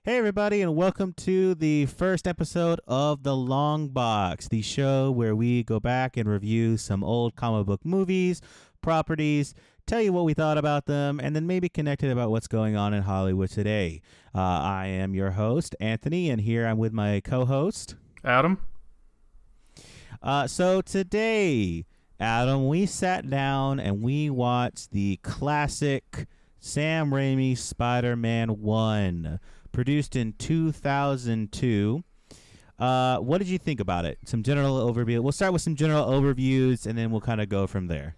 Hey, everybody, and welcome to the first episode of the LongBox, the show where we go back and review some old comic book movies, properties, tell you what we thought about them, and then maybe connect it about what's going on in Hollywood today. I am your host, Anthony, and here I'm with my co-host, Adam. So today, Adam, we sat down and we watched the classic Sam Raimi Spider-Man 1. Produced in 2002. What did you think about it? Some general overview. We'll start with some general overviews, and then we'll kind of go from there.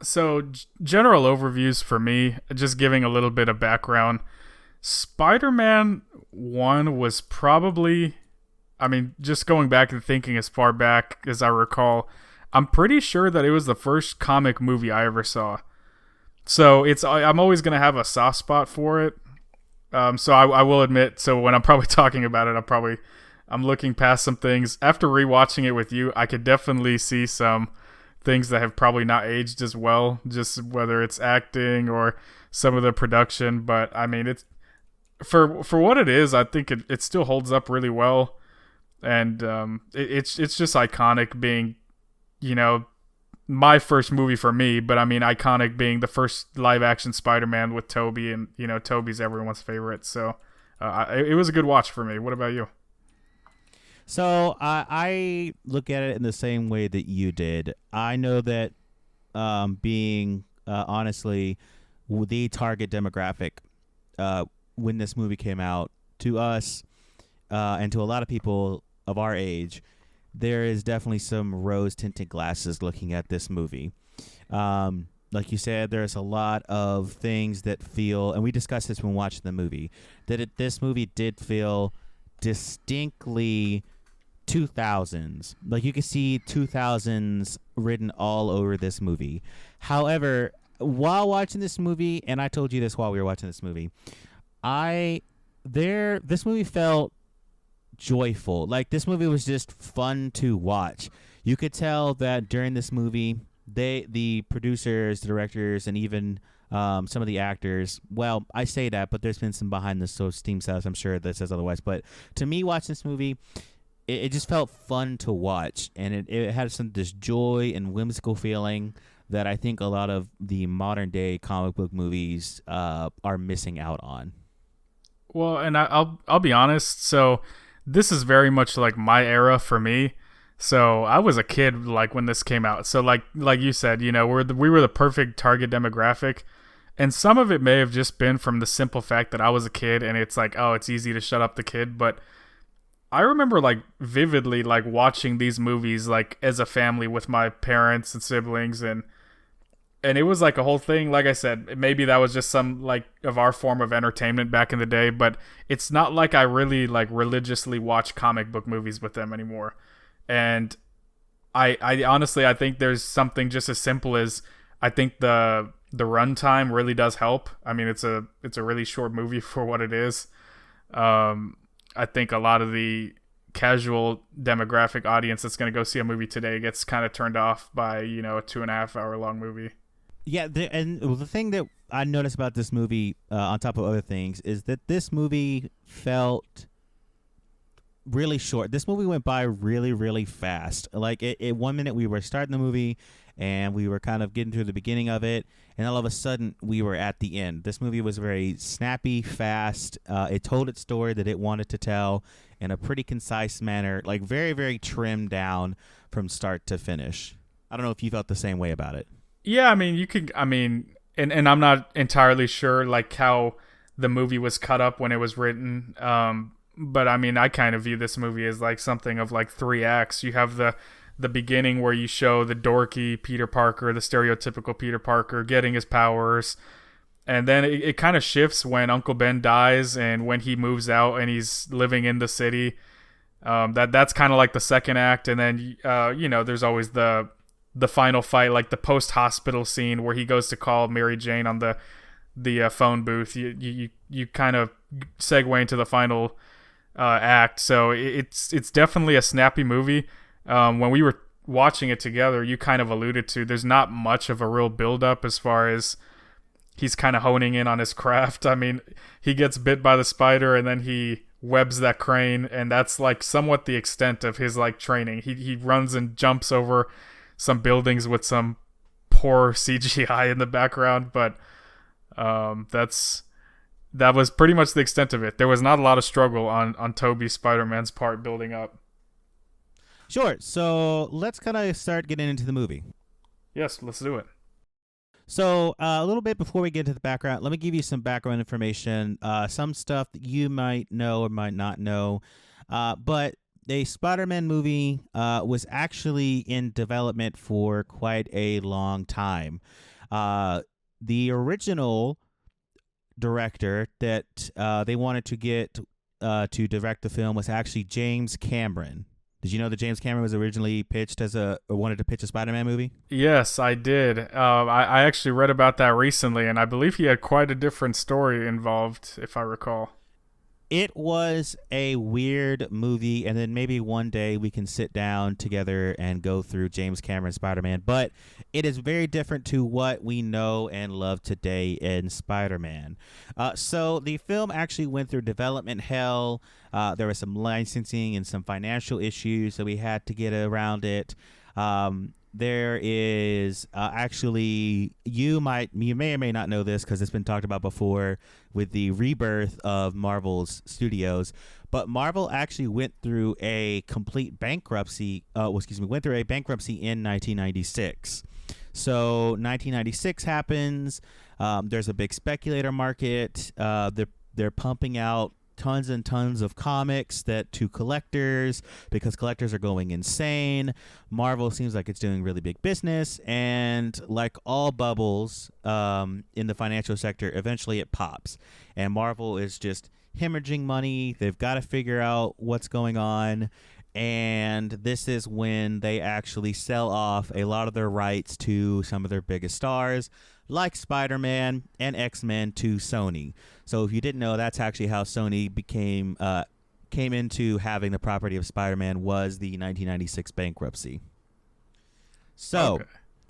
So, general overviews for me, just giving a little bit of background. Spider-Man 1 was probably, just going back and thinking as far back as I recall, I'm pretty sure that it was the first comic movie I ever saw. So, I'm always going to have a soft spot for it. So I will admit, so when I'm probably talking about it, I'm looking past some things. After rewatching it with you, I could definitely see some things that have probably not aged as well, just whether it's acting or some of the production. But I mean, it's for what it is, I think it still holds up really well, and it's just iconic being, my first movie for me, but I mean iconic being the first live action Spider-Man with Tobey, and Tobey's everyone's favorite, so it was a good watch for me. What about you? So I look at it in the same way that you did. I know that being honestly the target demographic when this movie came out, to us and to a lot of people of our age, there is definitely some rose-tinted glasses looking at this movie. Like you said, there's a lot of things that feel, and we discussed this when watching the movie, that this movie did feel distinctly 2000s. Like you could see 2000s written all over this movie. However, while watching this movie, and I told you this while we were watching this movie, this movie felt joyful. Like this movie was just fun to watch. You could tell that during this movie, the producers, the directors, and even some of the actors, well, I say that, but there's been some behind the scenes stuff, I'm sure, that says otherwise. But to me, watching this movie, it just felt fun to watch, and it had this joy and whimsical feeling that I think a lot of the modern day comic book movies are missing out on. Well, and I'll be honest, so this is very much like my era for me. So I was a kid like when this came out. So like you said, we were the perfect target demographic. And some of it may have just been from the simple fact that I was a kid, and it's like, oh, it's easy to shut up the kid. But I remember like vividly like watching these movies like as a family with my parents and siblings, and it was like a whole thing. Like I said, maybe that was just some like of our form of entertainment back in the day, but it's not like I really like religiously watch comic book movies with them anymore. And I honestly, I think there's something just as simple as, I think the runtime really does help. I mean, it's a really short movie for what it is. I think a lot of the casual demographic audience that's going to go see a movie today gets kind of turned off by, a 2.5 hour long movie. Yeah, and the thing that I noticed about this movie, on top of other things, is that this movie felt really short. This movie went by really, really fast. Like, it 1 minute we were starting the movie, and we were kind of getting through the beginning of it, and all of a sudden we were at the end. This movie was very snappy, fast. It told its story that it wanted to tell in a pretty concise manner, like very, very trimmed down from start to finish. I don't know if you felt the same way about it. Yeah, I mean, and I'm not entirely sure like how the movie was cut up when it was written. But I mean, I kind of view this movie as like something of like 3 acts. You have the beginning where you show the dorky Peter Parker, the stereotypical Peter Parker getting his powers. And then it kind of shifts when Uncle Ben dies and when he moves out and he's living in the city. That's kind of like the second act. And then, there's always the final fight, like the post-hospital scene where he goes to call Mary Jane on the phone booth. You kind of segue into the final act. So it's definitely a snappy movie. When we were watching it together, you kind of alluded to there's not much of a real build-up as far as he's kind of honing in on his craft. I mean, he gets bit by the spider and then he webs that crane, and that's like somewhat the extent of his like training. He runs and jumps over some buildings with some poor CGI in the background, but that was pretty much the extent of it. There was not a lot of struggle on Tobey Spider-Man's part building up. Sure. So let's kind of start getting into the movie. Yes, let's do it. So a little bit before we get into the background, let me give you some background information, some stuff that you might know or might not know. But a Spider-Man movie was actually in development for quite a long time. The original director that they wanted to get to direct the film was actually James Cameron. Did you know that James Cameron was originally pitched or wanted to pitch a Spider-Man movie? Yes, I did. I actually read about that recently, and I believe he had quite a different story involved, if I recall. It was a weird movie, and then maybe one day we can sit down together and go through James Cameron's Spider-Man, but it is very different to what we know and love today in Spider-Man. So the film actually went through development hell. There was some licensing and some financial issues, so we had to get around it. There is actually, you may or may not know this because it's been talked about before with the rebirth of Marvel's studios, but Marvel actually went through a complete bankruptcy. Went through a bankruptcy in 1996. So 1996 happens. There's a big speculator market. They're pumping out tons and tons of comics to collectors because collectors are going insane. Marvel seems like it's doing really big business, and like all bubbles in the financial sector, eventually it pops, and Marvel is just hemorrhaging money. They've got to figure out what's going on, and this is when they actually sell off a lot of their rights to some of their biggest stars like Spider-Man and X-Men to Sony. So if you didn't know, that's actually how Sony came into having the property of Spider-Man, was the 1996 bankruptcy. So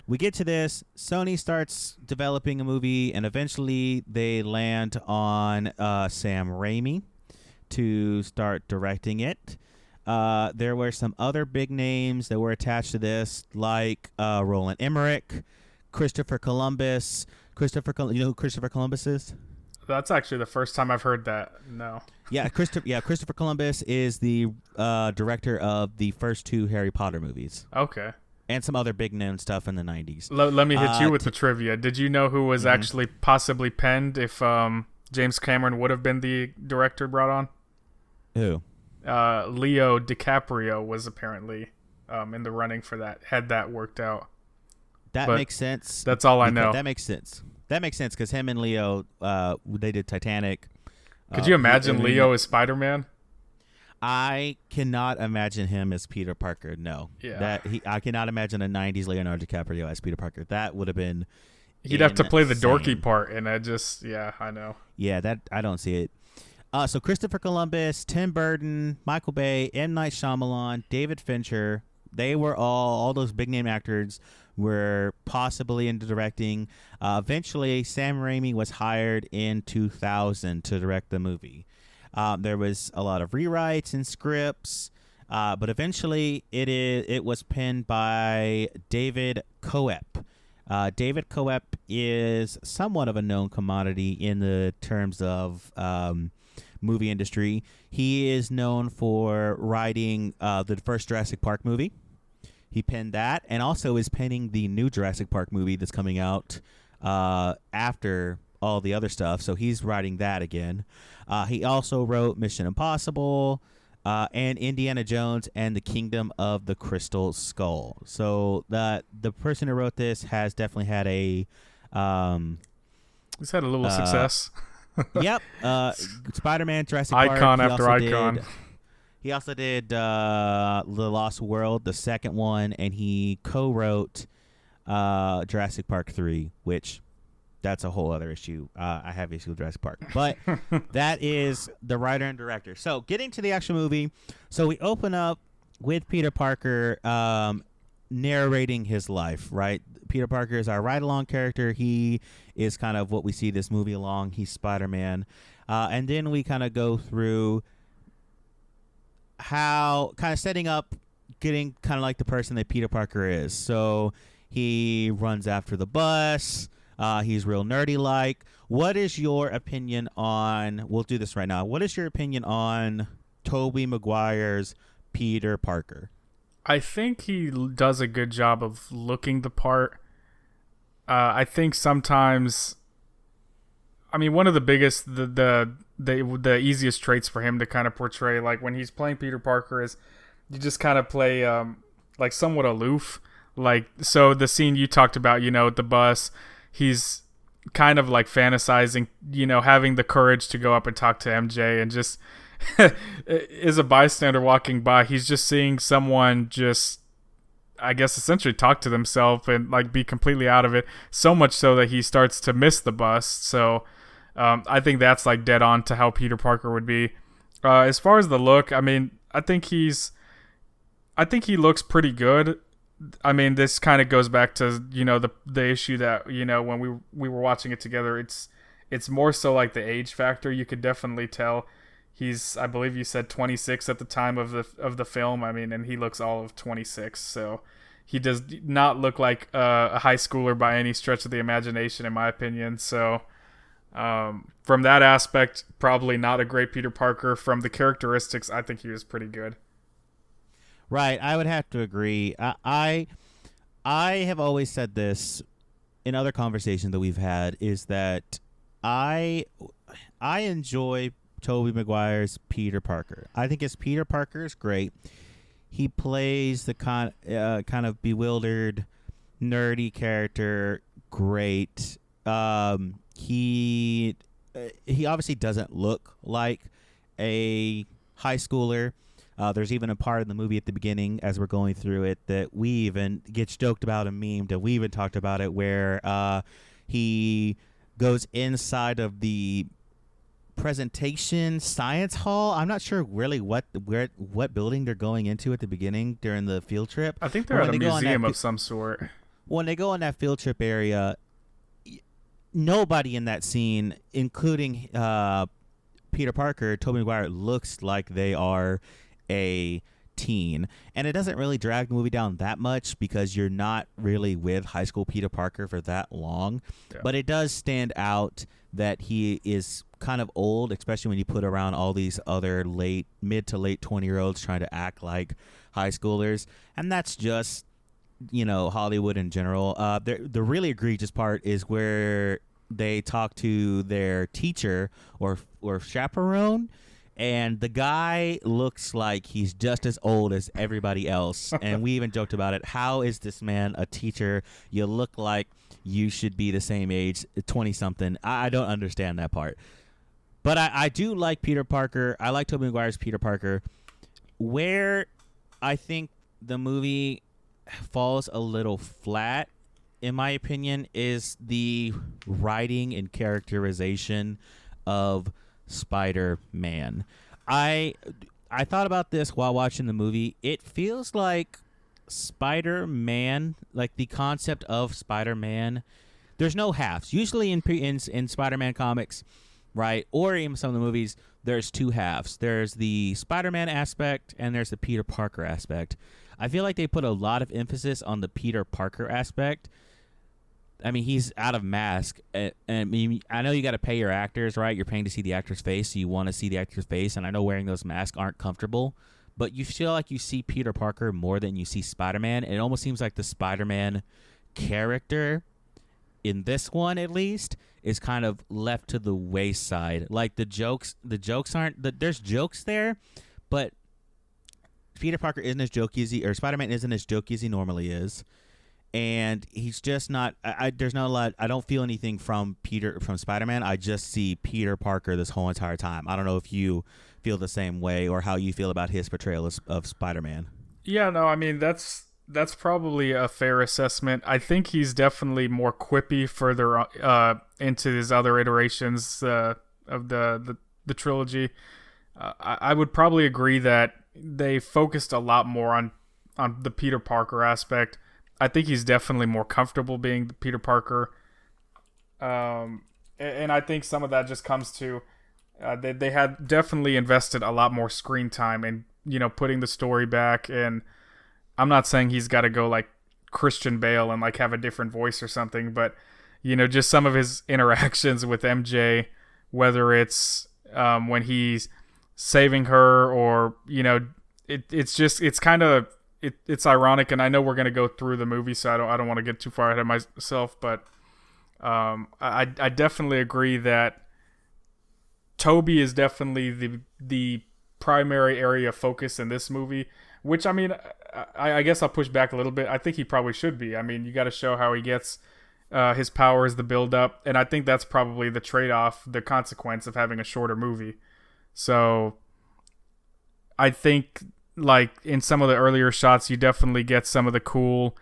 we get to this. Sony starts developing a movie, and eventually they land on Sam Raimi to start directing it. There were some other big names that were attached to this, like Roland Emmerich, Christopher Columbus. You know who Christopher Columbus is? That's actually the first time I've heard that. No. Yeah, Christopher Columbus is the director of the first two Harry Potter movies. Okay. And some other big known stuff in the 90s. Let me hit you with the trivia. Did you know who was actually possibly penned if James Cameron would have been the director brought on? Who? Leo DiCaprio was apparently in the running for that, had that worked out. That makes sense. That's all I know. That makes sense. That makes sense because him and Leo, they did Titanic. Could you imagine Leo as Spider-Man? I cannot imagine him as Peter Parker. No. Yeah. I cannot imagine a 90s Leonardo DiCaprio as Peter Parker. That would have been He'd have to play the dorky part, and I know. Yeah, that I don't see it. So Christopher Columbus, Tim Burton, Michael Bay, M. Night Shyamalan, David Fincher, they were all those big name actors were possibly into directing. Eventually, Sam Raimi was hired in 2000 to direct the movie. There was a lot of rewrites and scripts, but eventually it was penned by David Coep. David Coep is somewhat of a known commodity in the terms of movie industry. He is known for writing the first Jurassic Park movie. He penned that, and also is penning the new Jurassic Park movie that's coming out after all the other stuff. So he's writing that again. He also wrote Mission Impossible and Indiana Jones and the Kingdom of the Crystal Skull. So the person who wrote this has definitely had a he's had a little success. Yep. Spider-Man, Jurassic Park. Icon after icon. He also did The Lost World, the second one, and he co-wrote Jurassic Park 3, which that's a whole other issue. I have issue with Jurassic Park. But that is the writer and director. So getting to the actual movie. So we open up with Peter Parker narrating his life, right? Peter Parker is our ride-along character. He is kind of what we see this movie along. He's Spider-Man. And then we kind of go through how kind of setting up getting kind of like the person that Peter Parker is. So he runs after the bus. He's real nerdy like. What is your opinion on, we'll do this right now. What is your opinion on Tobey Maguire's Peter Parker? I think he does a good job of looking the part. I think sometimes, I mean, one of the biggest, the easiest traits for him to kind of portray, like when he's playing Peter Parker, is you just kind of play like somewhat aloof. Like, so the scene you talked about, you know, at the bus, he's kind of like fantasizing, you know, having the courage to go up and talk to MJ, and just is a bystander walking by. He's just seeing someone just, I guess, essentially talk to themselves and like be completely out of it, so much so that he starts to miss the bus. So I think that's like dead on to how Peter Parker would be. As far as the look, I mean, I think he looks pretty good. I mean, this kind of goes back to, you know, the issue that, you know, when we were watching it together, it's more so like the age factor. You could definitely tell he's, I believe you said 26 at the time of the film. I mean, and he looks all of 26, so he does not look like a high schooler by any stretch of the imagination, in my opinion. So from that aspect, probably not a great Peter Parker. From the characteristics, I think he was pretty good. Right, I would have to agree. I have always said this in other conversations that we've had, is that I enjoy Tobey Maguire's Peter Parker. I think his Peter Parker is great. He plays the kind of bewildered, nerdy character great. He obviously doesn't look like a high schooler. There's even a part in the movie at the beginning, as we're going through it, that we even gets joked about and memed, and we even talked about it, where he goes inside of the presentation science hall. I'm not sure really what building they're going into at the beginning during the field trip. I think they're at a museum of some sort. When they go in that field trip area, nobody in that scene, including Peter Parker, Tobey Maguire, looks like they are a teen, and it doesn't really drag the movie down that much because you're not really with high school Peter Parker for that long. Yeah. But it does stand out that he is kind of old, especially when you put around all these other mid to late 20-year-olds trying to act like high schoolers, and that's just, you know, Hollywood in general. The really egregious part is where they talk to their teacher or chaperone, and the guy looks like he's just as old as everybody else. And we even joked about it. How is this man a teacher? You look like you should be the same age, 20-something. I don't understand that part. But I do like Peter Parker. I like Tobey Maguire's Peter Parker. Where I think the movie falls a little flat, in my opinion, is the writing and characterization of Spider-Man. I thought about this while watching the movie. It feels like Spider-Man, like the concept of Spider-Man, there's no halves. Usually in Spider-Man comics, right, or even some of the movies, there's two halves. There's the Spider-Man aspect and there's the Peter Parker aspect. I feel like they put a lot of emphasis on the Peter Parker aspect. I mean, he's out of mask, and I mean, I know you got to pay your actors, right? You're paying to see the actor's face, so you want to see the actor's face, and I know wearing those masks aren't comfortable, but you feel like you see Peter Parker more than you see Spider-Man. It almost seems like the Spider-Man character, in this one at least, is kind of left to the wayside. Like the jokes aren't, there's jokes there, but Peter Parker isn't as jokey as or Spider-Man isn't as jokey as he normally is. And he's just not. There's not a lot. I don't feel anything from Spider-Man. I just see Peter Parker this whole entire time. I don't know if you feel the same way or how you feel about his portrayal of Spider-Man. Yeah, no, I mean that's probably a fair assessment. I think he's definitely more quippy further into his other iterations of the trilogy. I would probably agree that they focused a lot more on on the Peter Parker aspect. I think he's definitely more comfortable being Peter Parker. And I think some of that just comes to they had definitely invested a lot more screen time in, putting the story back. And I'm not saying he's got to go like Christian Bale and like have a different voice or something, but just some of his interactions with MJ, whether it's when he's saving her, or it's ironic. And I know we're gonna go through the movie, so I don't want to get too far ahead of myself, but I definitely agree that Toby is definitely the primary area of focus in this movie, which, I mean, I guess I'll push back a little bit. I think he probably should be. I mean, you got to show how he gets his powers, the build up, and I think that's probably the trade-off, the consequence of having a shorter movie. So I think, like, in some of the earlier shots, you definitely get some of the cool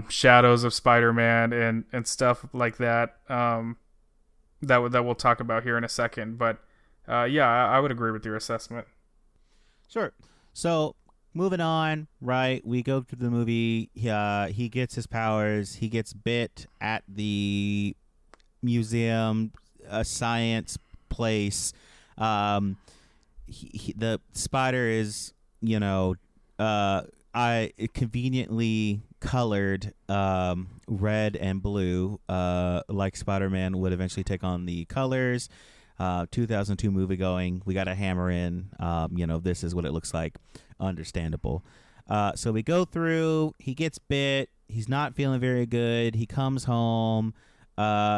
shadows of Spider-Man and stuff like that, that we'll talk about here in a second. But yeah, I would agree with your assessment. Sure. So moving on, right? We go through the movie. He gets his powers. He gets bit at the museum, science place. The spider is, conveniently colored red and blue, like Spider-Man would eventually take on the colors. 2002 movie going. We got to hammer in. This is what it looks like. Understandable. So we go through. He gets bit. He's not feeling very good. He comes home.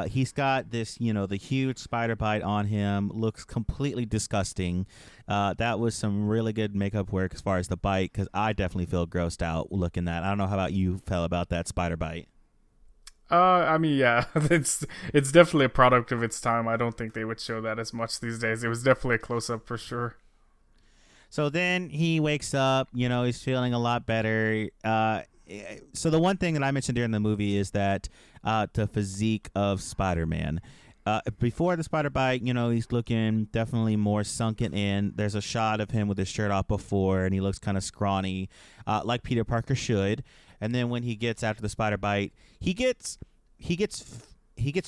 He's got this, the huge spider bite on him. Looks completely disgusting. That was some really good makeup work as far as the bite, because I definitely feel grossed out looking at. I don't know how about you felt about that spider bite. I mean, yeah, it's definitely a product of its time. I don't think they would show that as much these days. It was definitely a close up for sure. So then he wakes up. He's feeling a lot better. So the one thing that I mentioned during the movie is that the physique of Spider-Man. Before the spider bite, he's looking definitely more sunken in. There's a shot of him with his shirt off before, and he looks kind of scrawny, like Peter Parker should. And then when he gets after the spider bite, he gets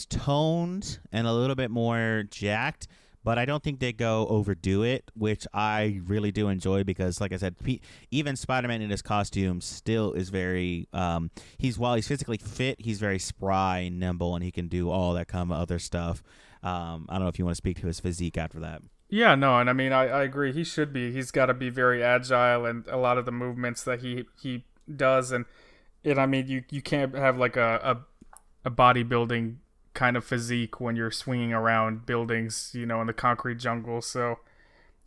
toned and a little bit more jacked. But I don't think they go overdo it, which I really do enjoy, because, like I said, even Spider-Man in his costume still is very. While he's physically fit, he's very spry and nimble, and he can do all that kind of other stuff. I don't know if you want to speak to his physique after that. Yeah, no, and I mean, I agree. He should be. He's got to be very agile, and a lot of the movements that he does, and I mean, you can't have like a bodybuilding kind of physique when you're swinging around buildings, in the concrete jungle. So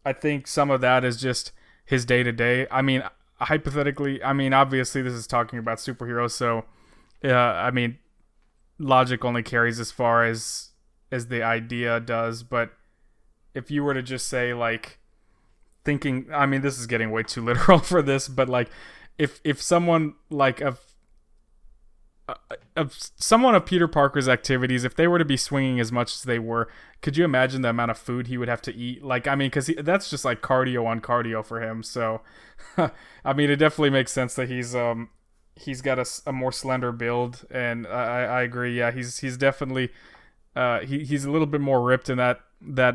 I think some of that is just his day to day. I mean, hypothetically, obviously this is talking about superheroes, so I mean, logic only carries as far as the idea does. But if you were to just say, like, thinking, I mean, this is getting way too literal for this, but like, if someone like someone of Peter Parker's activities, if they were to be swinging as much as they were, could you imagine the amount of food he would have to eat? Like, I mean, because that's just like cardio on cardio for him. So, I mean, it definitely makes sense that he's got a more slender build, and I agree. Yeah, he's definitely he's a little bit more ripped in that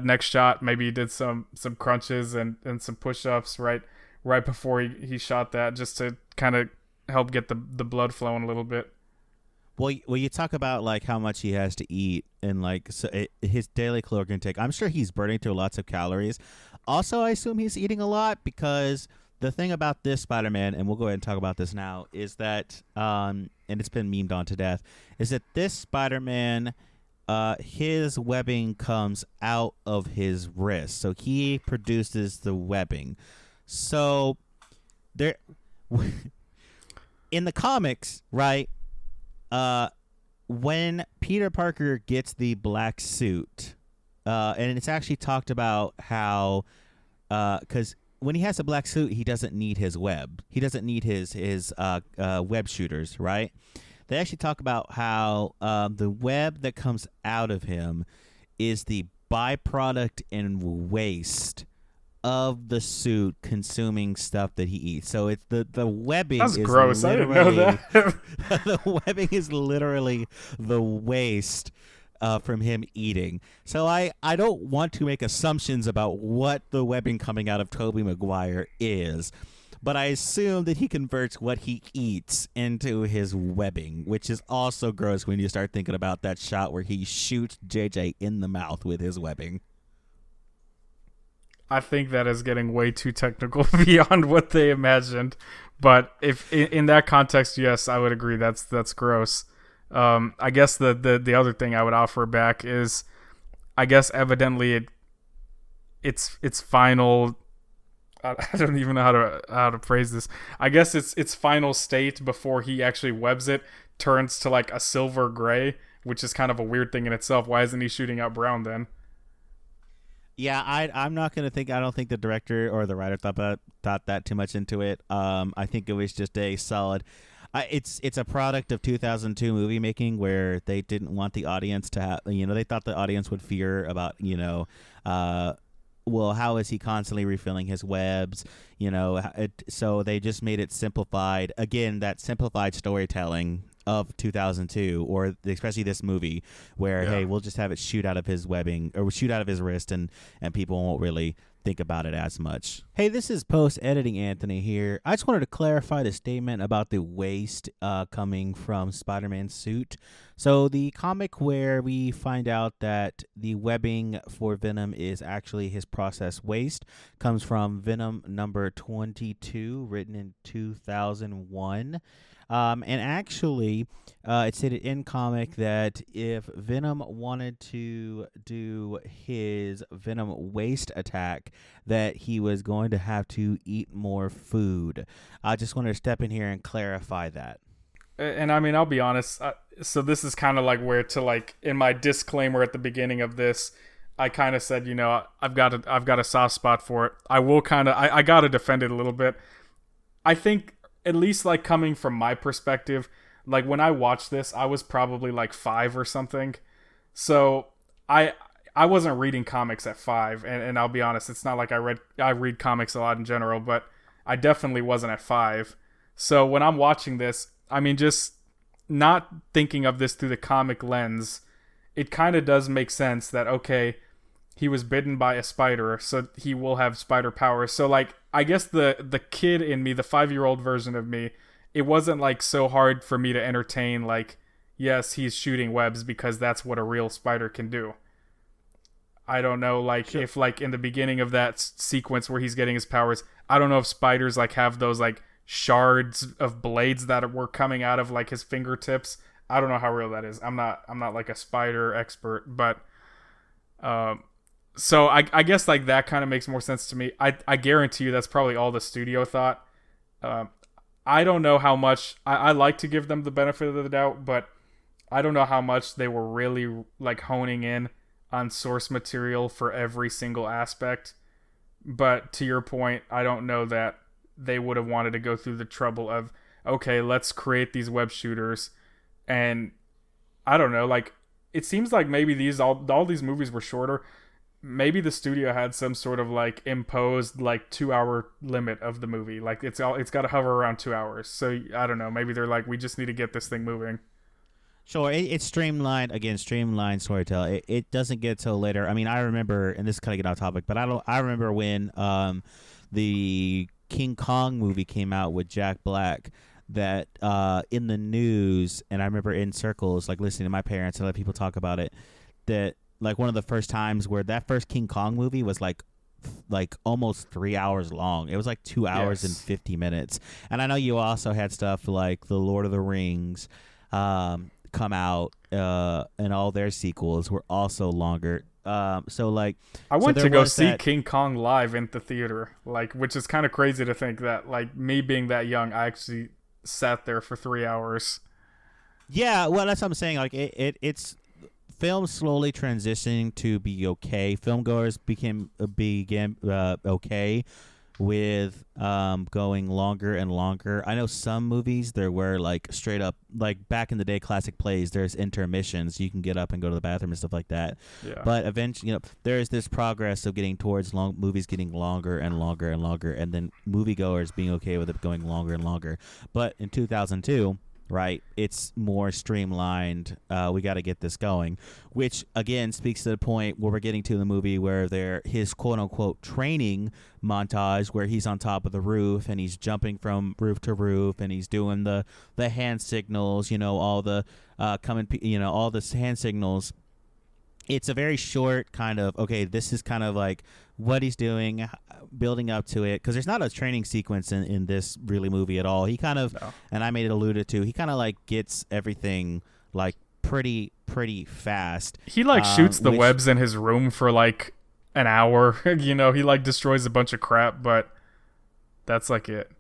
next shot. Maybe he did some crunches and some push-ups right before he shot that, just to kind of help get the blood flowing a little bit. Well, you talk about like how much he has to eat and like his daily caloric intake. I'm sure he's burning through lots of calories. Also, I assume he's eating a lot, because the thing about this Spider-Man, and we'll go ahead and talk about this now, is that and it's been memed on to death, is that this Spider-Man, his webbing comes out of his wrist, so he produces the webbing. So there, in the comics, right? When Peter Parker gets the black suit, and it's actually talked about how, because when he has a black suit, he doesn't need his web. He doesn't need his web shooters, right? They actually talk about how the web that comes out of him is the byproduct and waste of the suit consuming stuff that he eats. So it's the webbing That's is gross. I didn't know literally that. the webbing is literally the waste from him eating. So I don't want to make assumptions about what the webbing coming out of Tobey Maguire is. But I assume that he converts what he eats into his webbing, which is also gross when you start thinking about that shot where he shoots JJ in the mouth with his webbing. I think that is getting way too technical beyond what they imagined. But if in that context, yes, I would agree. That's gross. I guess the other thing I would offer back is, I guess evidently its final. I don't even know how to phrase this. I guess its final state before he actually webs it turns to like a silver gray, which is kind of a weird thing in itself. Why isn't he shooting out brown then? Yeah, I'm not gonna think. I don't think the director or the writer thought that too much into it. I think it was just a solid. It's a product of 2002 movie making where they didn't want the audience to have. They thought the audience would fear about well, how is he constantly refilling his webs? So they just made it simplified. Again, that simplified storytelling of 2002, or especially this movie, where hey, we'll just have it shoot out of his webbing or shoot out of his wrist, and people won't really think about it as much. Hey, this is post-editing Anthony here. I just wanted to clarify the statement about the waste coming from Spider-Man's suit. So the comic where we find out that the webbing for Venom is actually his process waste comes from Venom number 22, written in 2001. And actually, it stated in comic that if Venom wanted to do his Venom waste attack, that he was going to have to eat more food. I just wanted to step in here and clarify that. And I mean, I'll be honest. So this is kind of like where to like in my disclaimer at the beginning of this, I kind of said, I've got a soft spot for it. I will I got to defend it a little bit. I think, at least like coming from my perspective, like when I watched this, I was probably like 5 or something. So I wasn't reading comics at 5, and I'll be honest, it's not like I read comics a lot in general, but I definitely wasn't at 5. So when I'm watching this, I mean, just not thinking of this through the comic lens, it kind of does make sense that, okay, he was bitten by a spider, so he will have spider powers. So, like, I guess the kid in me, the 5-year-old version of me, it wasn't, like, so hard for me to entertain, like, yes, he's shooting webs because that's what a real spider can do. I don't know, like, if, like, in the beginning of that sequence where he's getting his powers, I don't know if spiders, like, have those, like, shards of blades that were coming out of, like, his fingertips. I don't know how real that is. I'm not, like, a spider expert, but, so I guess like that kind of makes more sense to me. I guarantee you that's probably all the studio thought. I don't know how much I like to give them the benefit of the doubt, but I don't know how much they were really like honing in on source material for every single aspect. But to your point, I don't know that they would have wanted to go through the trouble of, okay, let's create these web shooters. And I don't know, like it seems like maybe all these movies were shorter. Maybe the studio had some sort of like imposed like 2-hour limit of the movie. Like it's got to hover around 2 hours. So I don't know. Maybe they're like, we just need to get this thing moving. Sure, it's streamlined storytelling. It doesn't get till later. I mean, I remember, and this is kind of get off topic, but I remember when the King Kong movie came out with Jack Black. That in the news, and I remember in circles, like listening to my parents and other people talk about it, that like one of the first times where that first King Kong movie was like almost 3 hours long. It was like 2 hours and 50 minutes. And I know you also had stuff like the Lord of the Rings come out, and all their sequels were also longer. So like I went to go see King Kong live in the theater, like, which is kind of crazy to think that like me being that young, I actually sat there for 3 hours. Yeah, well, that's what I'm saying. Like it's film slowly transitioning to be okay. Filmgoers began okay with going longer and longer. I know some movies there were like straight up like back in the day classic plays. There's intermissions. You can get up and go to the bathroom and stuff like that. Yeah. But eventually, there is this progress of getting towards movies getting longer and longer and longer, and then moviegoers being okay with it going longer and longer. But in 2002. Right, it's more streamlined. We got to get this going, which again speaks to the point where we're getting to the movie where his quote unquote training montage where he's on top of the roof and he's jumping from roof to roof and he's doing the hand signals, all the all the hand signals. It's a very short kind of, okay, this is kind of like what he's doing, building up to it, because there's not a training sequence in this really movie at all. He kind of, and I made it alluded to, he kind of like gets everything like pretty fast. He like shoots the webs in his room for like an hour. He like destroys a bunch of crap, but that's like it.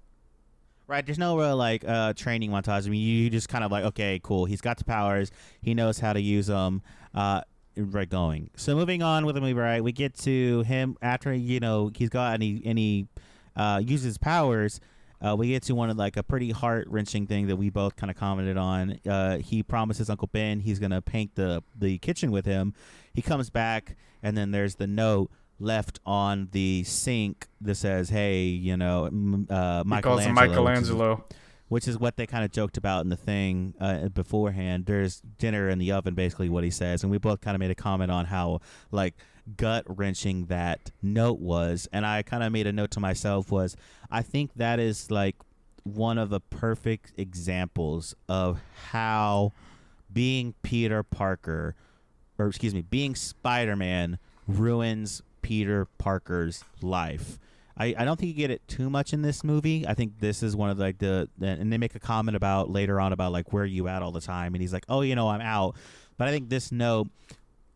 Right, there's no real like training montage. I mean, you just kind of like, okay, cool. He's got the powers. He knows how to use them. Right, going. So moving on with the movie, right? We get to him after he's got and he uses his powers. We get to one of like a pretty heart wrenching thing that we both kind of commented on. He promises Uncle Ben he's gonna paint the kitchen with him. He comes back and then there's the note left on the sink that says, "Hey, Michelangelo." He calls him Michelangelo. Which is what they kind of joked about in the thing beforehand. There's dinner in the oven, basically what he says. And we both kind of made a comment on how, like, gut-wrenching that note was. And I kind of made a note to myself was, I think that is, like, one of the perfect examples of how being Peter Parker, being Spider-Man ruins Peter Parker's life. I don't think you get it too much in this movie. I think this is one of like and they make a comment about later on about like where are you at all the time, and he's like, oh, I'm out. But I think this note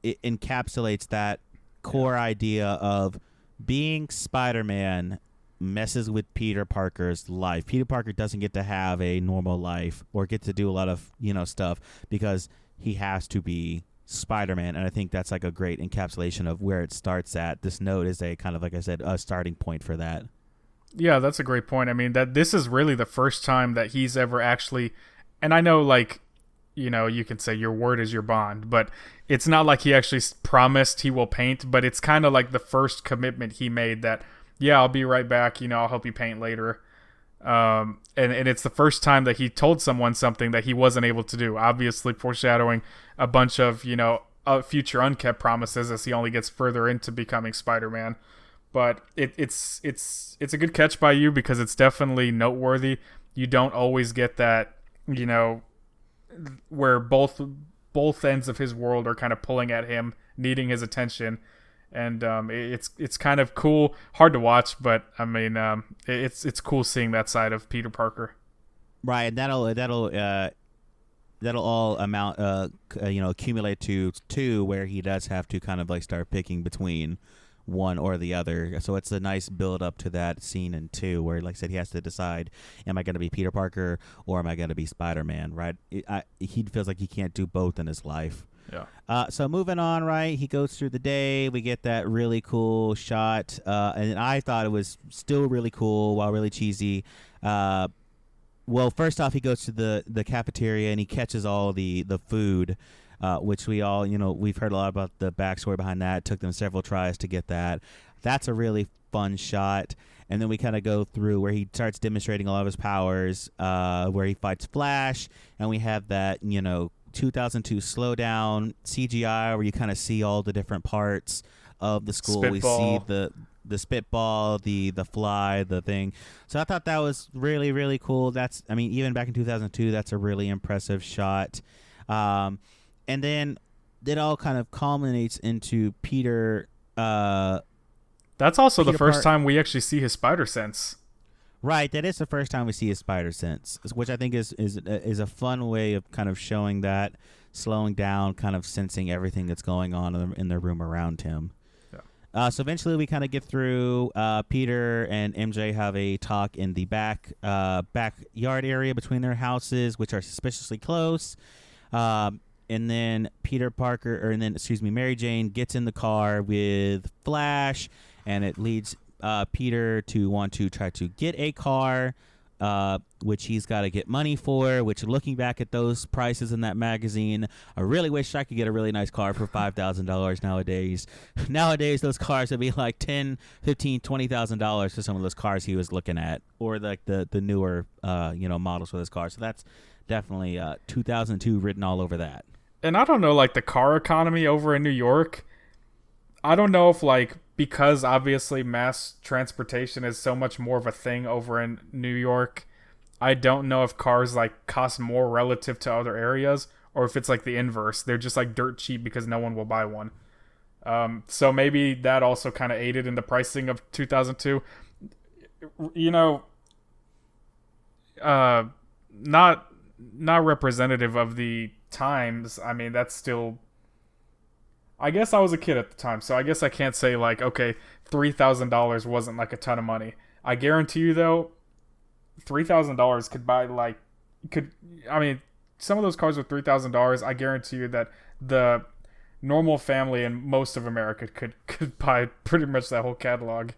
it encapsulates that core idea of being Spider-Man messes with Peter Parker's life. Peter Parker doesn't get to have a normal life or get to do a lot of stuff because he has to be Spider-Man, and I think that's like a great encapsulation of where it starts at. This note is a kind of, like I said, a starting point for that. Yeah, that's a great point. I mean, that this is really the first time that he's ever actually, and I know like, you can say your word is your bond, but it's not like he actually promised he will paint, but it's kind of like the first commitment he made that, yeah, I'll be right back, I'll help you paint later. And it's the first time that he told someone something that he wasn't able to do, obviously foreshadowing a bunch of future unkept promises as he only gets further into becoming Spider-Man. But it's a good catch by you because it's definitely noteworthy. You don't always get that, where both ends of his world are kind of pulling at him, needing his attention. And it's kind of cool, hard to watch, but I mean, it's cool seeing that side of Peter Parker. Right, and that'll all amount accumulate to two, where he does have to kind of like start picking between one or the other. So it's a nice build up to that scene in 2, where, like I said, he has to decide: am I going to be Peter Parker or am I going to be Spider-Man? Right? He feels like he can't do both in his life. Yeah. So moving on, right? He goes through the day. We get that really cool shot, and I thought it was still really cool while really cheesy. Well, first off, he goes to the cafeteria and he catches all the food, which we all, we've heard a lot about the backstory behind that. It took them several tries to get that. That's a really fun shot. And then we kind of go through where he starts demonstrating all of his powers, where he fights Flash, and we have that, 2002 slowdown CGI where you kind of see all the different parts of the school. Spitball. We see the spitball, the fly, the thing. So I thought that was really, really cool. Even back in 2002, that's a really impressive shot. And then it all kind of culminates into Peter. That's also the first time we actually see his spider sense. Right, that is the first time we see his spider sense, which I think is a fun way of kind of showing that, slowing down, kind of sensing everything that's going on in the room around him. Yeah. So eventually we kind of get through. Peter and MJ have a talk in the backyard area between their houses, which are suspiciously close. And then Mary Jane gets in the car with Flash, and it leads Peter to want to try to get a car, which he's got to get money for, which looking back at those prices in that magazine, I really wish I could get a really nice car for $5,000 nowadays. Nowadays, those cars would be like $10,000, $15,000, $20,000 for some of those cars he was looking at, or like the newer models for this car. So that's definitely 2002 written all over that. And I don't know, like the car economy over in New York, I don't know if like, because obviously mass transportation is so much more of a thing over in New York, I don't know if cars like cost more relative to other areas, or if it's like the inverse. They're just like dirt cheap because no one will buy one. So maybe that also kind of aided in the pricing of 2002. Not representative of the times. I mean, that's still, I guess I was a kid at the time, so I guess I can't say like, okay, $3,000 wasn't like a ton of money. I guarantee you though, $3,000 could buy some of those cars with $3,000, I guarantee you that the normal family in most of America could buy pretty much that whole catalog.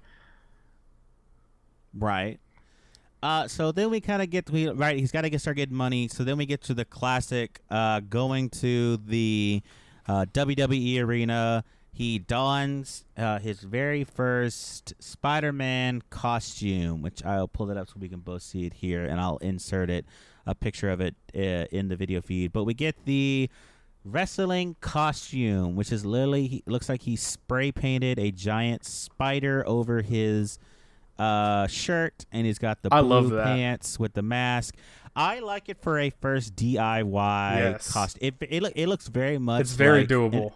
Right. So then we kind of get he's got to start getting money. So then we get to the classic, going to the WWE arena. He dons his very first Spider-Man costume, which I'll pull it up so we can both see it here, and I'll insert a picture of it in the video feed. But we get the wrestling costume, which is literally, looks like he spray painted a giant spider over his shirt, and he's got the blue pants with the mask. I like it for a first DIY costume. It looks very much. It's very doable.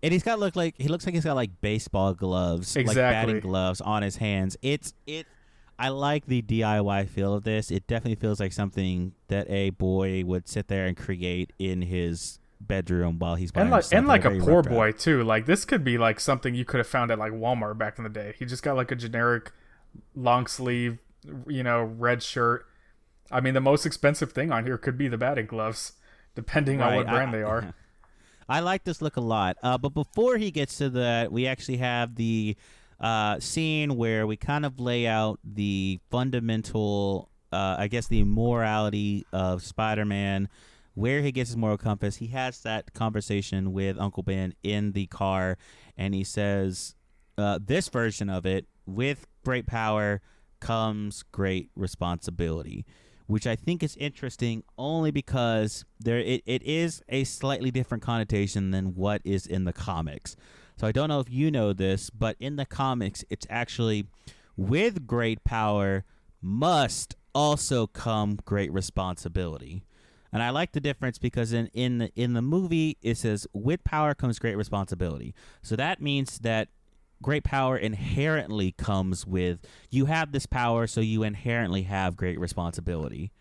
And he looks like he's got like baseball gloves, like batting gloves on his hands. I like the DIY feel of this. It definitely feels like something that a boy would sit there and create in his bedroom while he's by himself. And like a poor boy too. Like this could be like something you could have found at like Walmart back in the day. He just got like a generic long sleeve, red shirt. I mean, the most expensive thing on here could be the batting gloves, depending on what brand they are. I like this look a lot. But before he gets to that, we actually have the scene where we kind of lay out the fundamental, the morality of Spider-Man, where he gets his moral compass. He has that conversation with Uncle Ben in the car, and he says, this version of it, with great power comes great responsibility, which I think is interesting only because it is a slightly different connotation than what is in the comics. So I don't know if you know this, but in the comics, it's actually with great power must also come great responsibility. And I like the difference because in the movie, it says with power comes great responsibility. So that means that great power inherently comes with, you have this power, so you inherently have great responsibility.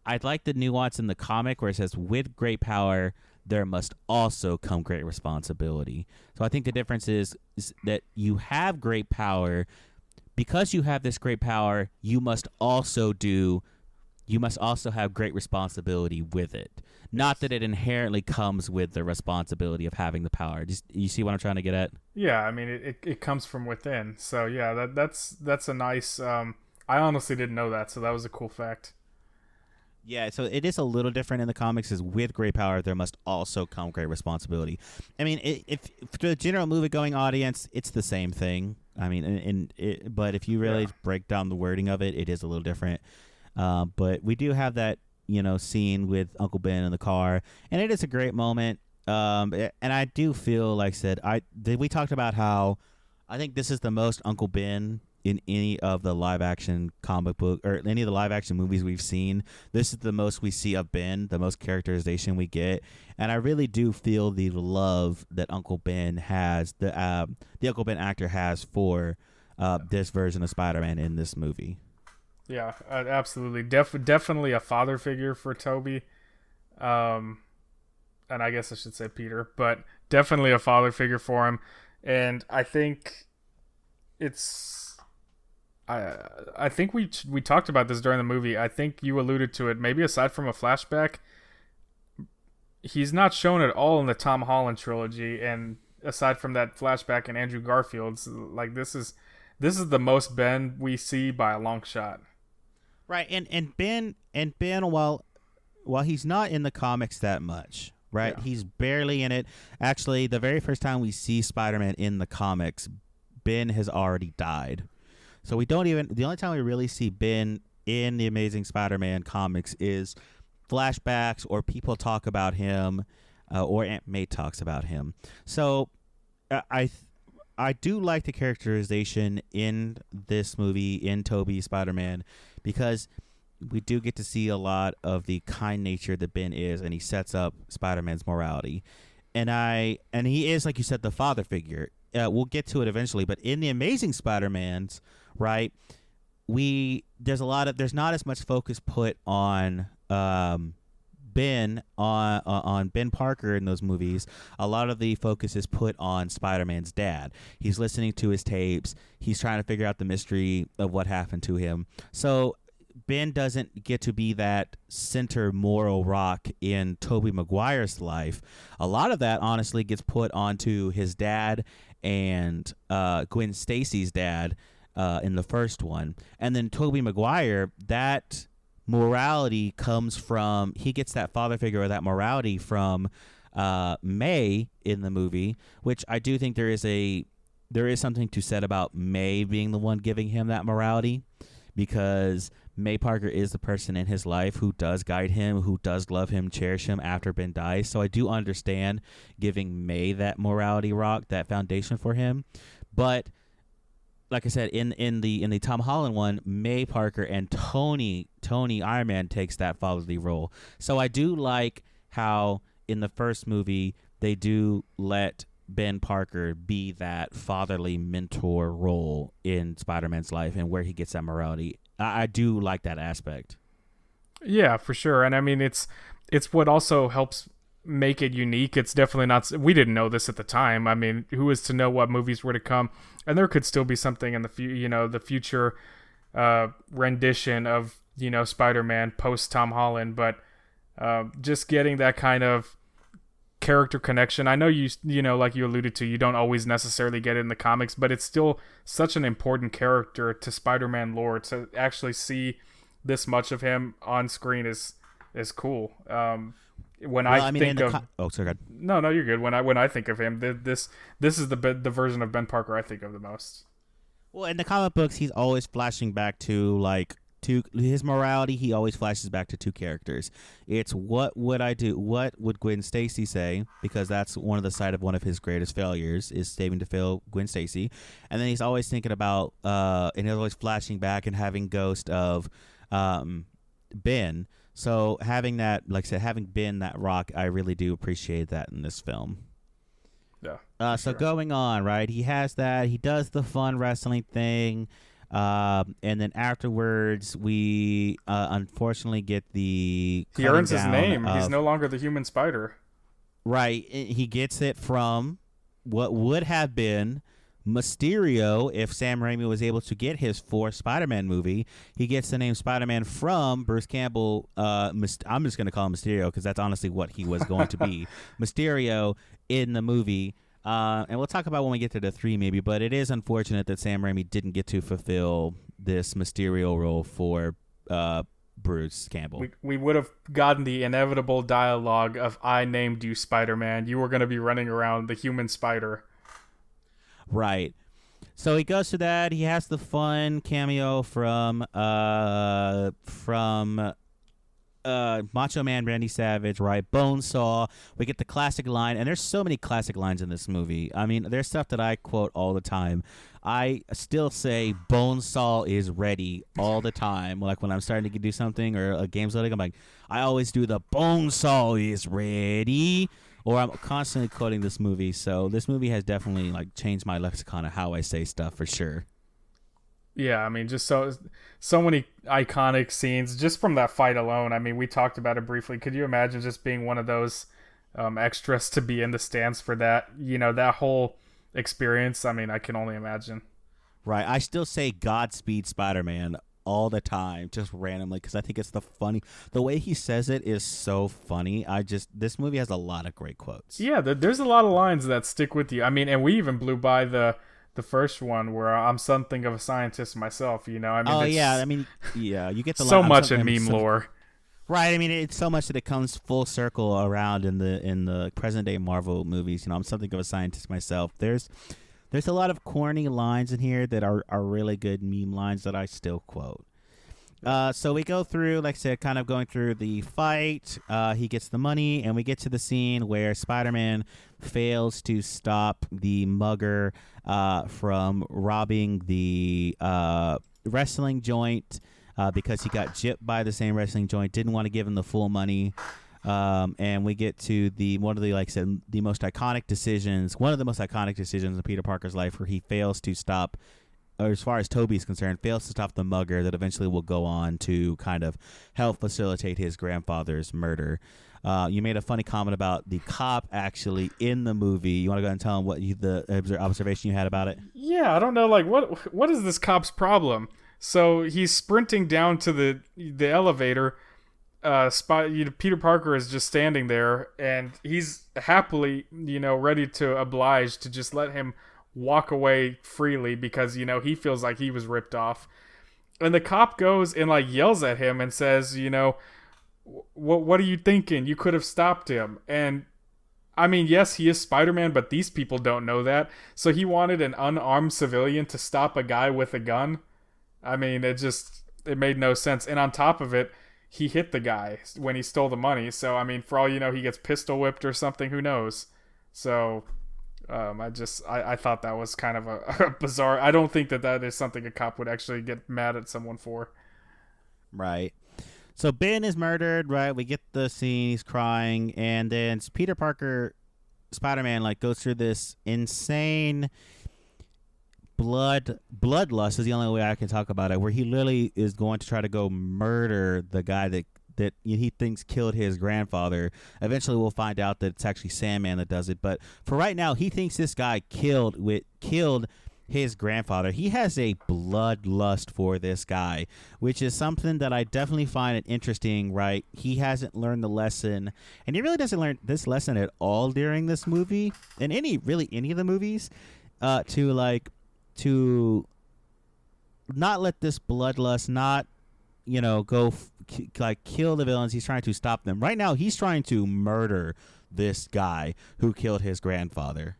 I'd like the nuance in the comic where it says with great power, there must also come great responsibility. So I think the difference is that you have great power. Because you have this great power, you must also have great responsibility with it. Not that it inherently comes with the responsibility of having the power. You see what I'm trying to get at? Yeah, I mean, it comes from within. So yeah, that's a nice. I honestly didn't know that, so that was a cool fact. Yeah, so it is a little different in the comics. Is with great power, there must also come great responsibility. I mean, if for the general movie-going audience, it's the same thing. I mean, but if you really break down the wording of it, it is a little different. But we do have that, scene with Uncle Ben in the car, and it is a great moment. And I do feel, like I said, we talked about how I think this is the most Uncle Ben in any of the live action comic book or any of the live action movies we've seen. This is the most we see of Ben, the most characterization we get, and I really do feel the love that Uncle Ben has, the Uncle Ben actor has for this version of Spider-Man in this movie. Yeah, absolutely. Definitely a father figure for Toby. And I guess I should say Peter, but definitely a father figure for him. And I think I think we talked about this during the movie. I think you alluded to it. Maybe aside from a flashback, he's not shown at all in the Tom Holland trilogy. And aside from that flashback in Andrew Garfield's, like this is this is the most Ben we see by a long shot. Right, and Ben, while he's not in the comics that much, right? Yeah. He's barely in it. Actually, the very first time we see Spider-Man in the comics, Ben has already died. So we don't even. The only time we really see Ben in the Amazing Spider-Man comics is flashbacks or people talk about him, or Aunt May talks about him. So I do like the characterization in this movie in Tobey Spider-Man because we do get to see a lot of the kind nature that Ben is, and he sets up Spider-Man's morality. And he is, like you said, the father figure. We'll get to it eventually, but in the Amazing Spider-Man's, right, there's not as much focus put on Ben on Ben Parker in those movies. A lot of the focus is put on Spider-Man's dad. He's listening to his tapes. He's trying to figure out the mystery of what happened to him. So Ben doesn't get to be that center moral rock in Tobey Maguire's life. A lot of that honestly gets put onto his dad and Gwen Stacy's dad in the first one. And then Tobey Maguire, that morality comes from, he gets that father figure or that morality from May in the movie, which I do think there is something to said about May being the one giving him that morality, because May Parker is the person in his life who does guide him, who does love him, cherish him after Ben dies. So I do understand giving May that morality rock, that foundation for him. But like I said, in the Tom Holland one, May Parker and Tony Iron Man takes that fatherly role. So I do like how in the first movie they do let Ben Parker be that fatherly mentor role in Spider-Man's life and where he gets that morality. I do like that aspect. Yeah, for sure. And I mean, it's what also helps make it unique. It's definitely not, we didn't know this at the time. I mean, who is to know what movies were to come? And there could still be something in the future rendition of, Spider-Man post Tom Holland, but just getting that kind of character connection. I know like you alluded to, you don't always necessarily get it in the comics, but it's still such an important character to Spider-Man lore. To actually see this much of him on screen is cool. When I think of sorry, go ahead. No, you're good. When I think of him, this is the version of Ben Parker I think of the most. Well, in the comic books, he's always flashing back to his morality. He always flashes back to two characters. It's what would I do? What would Gwen Stacy say? Because that's one of his greatest failures is saving to fail Gwen Stacy. And then he's always thinking about and he's always flashing back and having ghost of Ben. So having that, like I said, having been that rock, I really do appreciate that in this film. Yeah. So going on, right? He has that. He does the fun wrestling thing. And then afterwards, we unfortunately get the... He earns his name. He's no longer the Human Spider. Right. He gets it from what would have been Mysterio if Sam Raimi was able to get his fourth Spider-Man movie. He gets the name Spider-Man from Bruce Campbell. I'm just going to call him Mysterio because that's honestly what he was going to be. Mysterio in the movie. And we'll talk about when we get to the 3 maybe, but it is unfortunate that Sam Raimi didn't get to fulfill this Mysterio role for Bruce Campbell. We would have gotten the inevitable dialogue of "I named you Spider-Man. You were going to be running around the Human Spider." Right. So he goes to that. He has the fun cameo from Macho Man Randy Savage, right? Bonesaw. We get the classic line, and there's so many classic lines in this movie. I mean, there's stuff that I quote all the time. I still say Bonesaw is ready all the time. Like when I'm starting to do something or a game's loading, I'm like, I always do the Bonesaw is ready. Or I'm constantly quoting this movie. So this movie has definitely changed my lexicon of how I say stuff for sure. Yeah, I mean, just so many iconic scenes just from that fight alone. I mean, we talked about it briefly. Could you imagine just being one of those extras to be in the stands for that? That whole experience. I mean, I can only imagine. Right. I still say Godspeed Spider-Man all the time, just randomly, because I think it's the way he says it is so funny. This movie has a lot of great quotes. Yeah, there's a lot of lines that stick with you. I mean, and we even blew by the the first one where I'm something of a scientist myself. I mean, Oh yeah, it's I mean, yeah, you get the line. so much in meme lore. Right. I mean, it's so much that it comes full circle around in the present day Marvel movies. I'm something of a scientist myself. There's a lot of corny lines in here that are really good meme lines that I still quote. So we go through, like I said, kind of going through the fight. He gets the money, and we get to the scene where Spider-Man fails to stop the mugger from robbing the wrestling joint because he got gypped by the same wrestling joint. Didn't want to give him the full money. And we get to one of the, like I said, the most iconic decisions. One of the most iconic decisions in Peter Parker's life, where he fails to stop, or as far as Toby's concerned, fails to stop the mugger that eventually will go on to kind of help facilitate his grandfather's murder. You made a funny comment about the cop actually in the movie. You want to go and tell him what the observation you had about it? Yeah, I don't know. Like, what is this cop's problem? So he's sprinting down to the elevator. Peter Parker is just standing there, and he's happily, ready to oblige to just let him walk away freely because he feels like he was ripped off. And the cop goes and like yells at him and says, what are you thinking? You could have stopped him. And I mean, yes, he is Spider-Man, but these people don't know that. So he wanted an unarmed civilian to stop a guy with a gun. I mean, it made no sense. And on top of it, he hit the guy when he stole the money. So, I mean, for all you know, he gets pistol whipped or something. Who knows? So, I thought that was kind of a bizarre. I don't think that is something a cop would actually get mad at someone for. Right. So Ben is murdered, right? We get the scene, he's crying, and then Peter Parker, Spider-Man, like goes through this insane bloodlust is the only way I can talk about it, where he literally is going to try to go murder the guy that he thinks killed his grandfather. Eventually we'll find out that it's actually Sandman that does it, but for right now he thinks this guy killed his grandfather. He has a bloodlust for this guy, which is something that I definitely find it interesting, right? He hasn't learned the lesson, and he really doesn't learn this lesson at all during this movie, and any of the movies, to not let this bloodlust not, go kill the villains. He's trying to stop them. Right now, he's trying to murder this guy who killed his grandfather.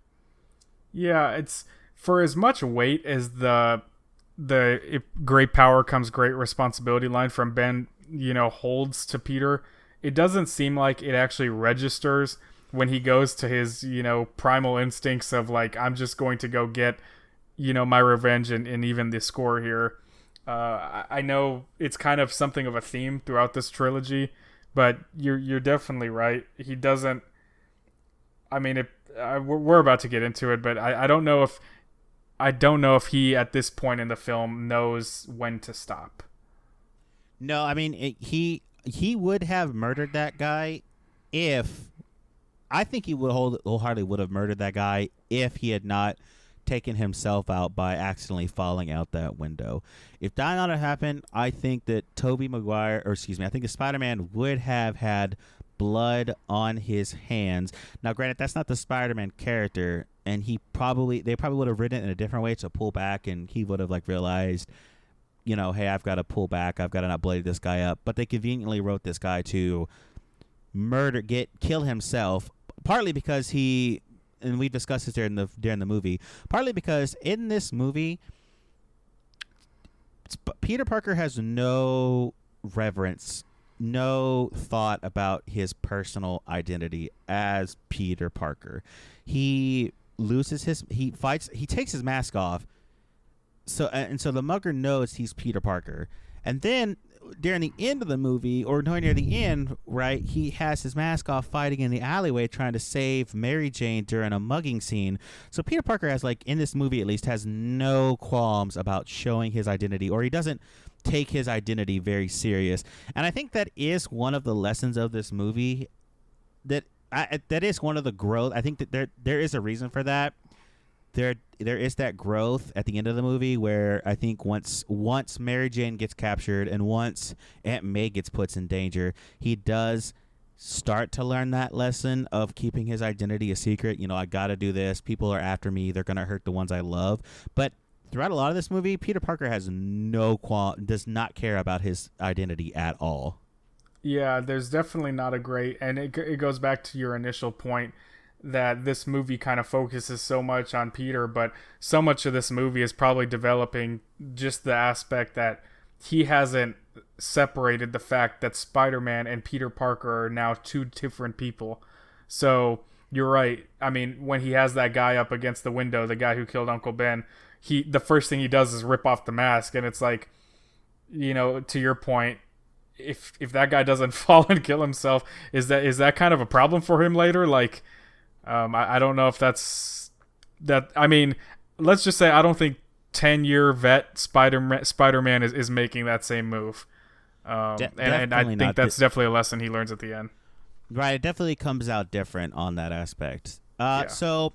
Yeah, it's for as much weight as the great power comes great responsibility line from Ben, holds to Peter. It doesn't seem like it actually registers when he goes to his, primal instincts of like, I'm just going to go get, my revenge and even the score here. I know it's kind of something of a theme throughout this trilogy, but you're definitely right. He doesn't. I mean, we're about to get into it, but I don't know if he at this point in the film knows when to stop. No, I mean he would have murdered that guy if. I think he wholeheartedly would have murdered that guy if he had not taken himself out by accidentally falling out that window. If that not had happened, I think that I think the Spider-Man would have had blood on his hands. Now, granted, that's not the Spider-Man character, and they probably would have written it in a different way to pull back, and he would have realized, hey, I've got to pull back, I've got to not bloody this guy up. But they conveniently wrote this guy to kill himself, partly because and we discussed this during the movie, partly because in this movie, Peter Parker has no reverence, no thought about his personal identity as Peter Parker. He takes his mask off, so the mugger knows he's Peter Parker, and then during the end of the movie, or no, near the end, right, he has his mask off fighting in the alleyway trying to save Mary Jane during a mugging scene. So Peter Parker has, in this movie at least, has no qualms about showing his identity, or he doesn't take his identity very serious. And I think that is one of the lessons of this movie, that is one of the growth. I think that there is a reason for that. There is that growth at the end of the movie where I think once Mary Jane gets captured and once Aunt May gets put in danger, he does start to learn that lesson of keeping his identity a secret. I got to do this. People are after me. They're going to hurt the ones I love. But throughout a lot of this movie, Peter Parker has does not care about his identity at all. Yeah, there's definitely not a great, and it goes back to your initial point that this movie kind of focuses so much on Peter, but so much of this movie is probably developing just the aspect that he hasn't separated the fact that Spider-Man and Peter Parker are now two different people. So you're right. I mean, when he has that guy up against the window, the guy who killed Uncle Ben, the first thing he does is rip off the mask, and it's like, to your point, if that guy doesn't fall and kill himself, is that kind of a problem for him later? Like, I don't know if that's that. I mean, let's just say I don't think 10-year vet Spider-Man is making that same move. And I think that's definitely a lesson he learns at the end. Right, it definitely comes out different on that aspect. So,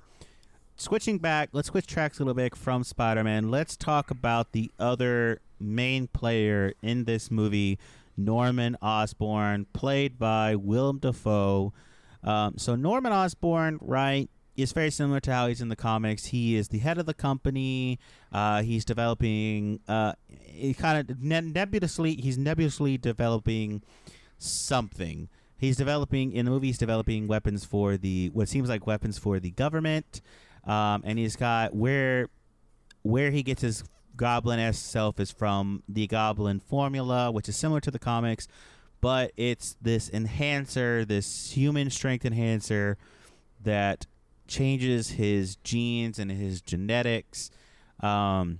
switching back, let's switch tracks a little bit from Spider-Man. Let's talk about the other main player in this movie, Norman Osborn, played by Willem Dafoe. So Norman Osborn, right, is very similar to how he's in the comics. He is the head of the company. He's developing, he's nebulously developing something. He's developing, in the movie, he's developing weapons for what seems like weapons for the government. And he's got, where he gets his goblin-esque self is from the Goblin formula, which is similar to the comics, but it's this enhancer, this human strength enhancer that changes his genes and his genetics. And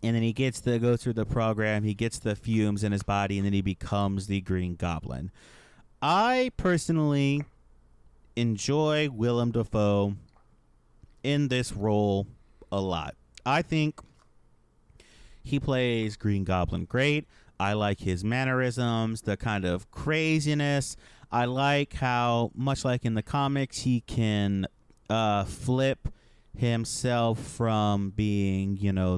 then he gets to go through the program, he gets the fumes in his body, and then he becomes the Green Goblin. I personally enjoy Willem Dafoe in this role a lot. I think he plays Green Goblin great. I like his mannerisms, the kind of craziness. I like how, much like in the comics, he can flip himself from being,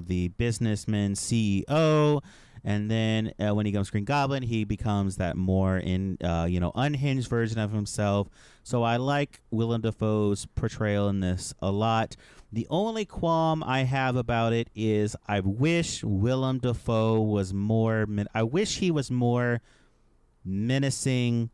the businessman CEO, and then when he becomes Green Goblin, he becomes that more unhinged version of himself. So I like Willem Dafoe's portrayal in this a lot. The only qualm I have about it is I wish Willem Dafoe was more. I wish he was more menacing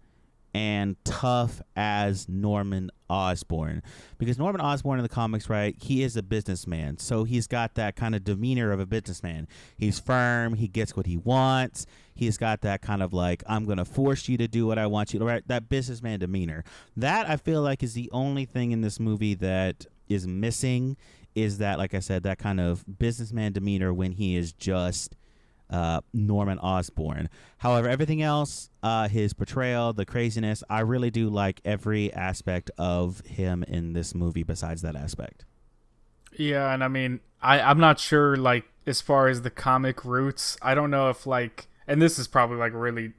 and tough as Norman Osborn, because Norman Osborn in the comics, right, he is a businessman, so he's got that kind of demeanor of a businessman. He's firm, he gets what he wants, he's got that kind of like, I'm gonna force you to do what I want you to, right, that businessman demeanor. That I feel like is the only thing in this movie that is missing, is that, like I said, that kind of businessman demeanor when he is just Norman Osborn. However, everything else, his portrayal, the craziness, I really do like every aspect of him in this movie besides that aspect. Yeah, and I mean, I'm not sure, like, as far as the comic roots, I don't know if, like, and this is probably, like, really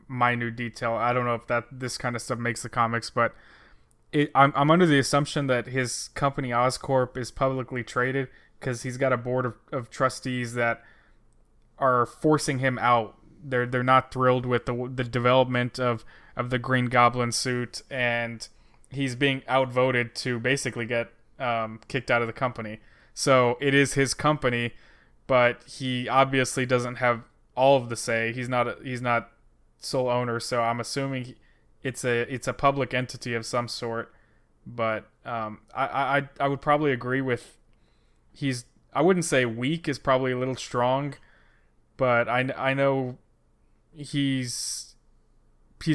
minute detail, I don't know if this kind of stuff makes the comics, but I'm under the assumption that his company Oscorp is publicly traded because he's got a board of trustees that are forcing him out. They're not thrilled with the development of the Green Goblin suit, and he's being outvoted to basically get kicked out of the company. So it is his company, but he obviously doesn't have all of the say. He's not sole owner. So I'm assuming it's a public entity of some sort. But I would probably agree with I wouldn't say weak is probably a little strong. But I know he's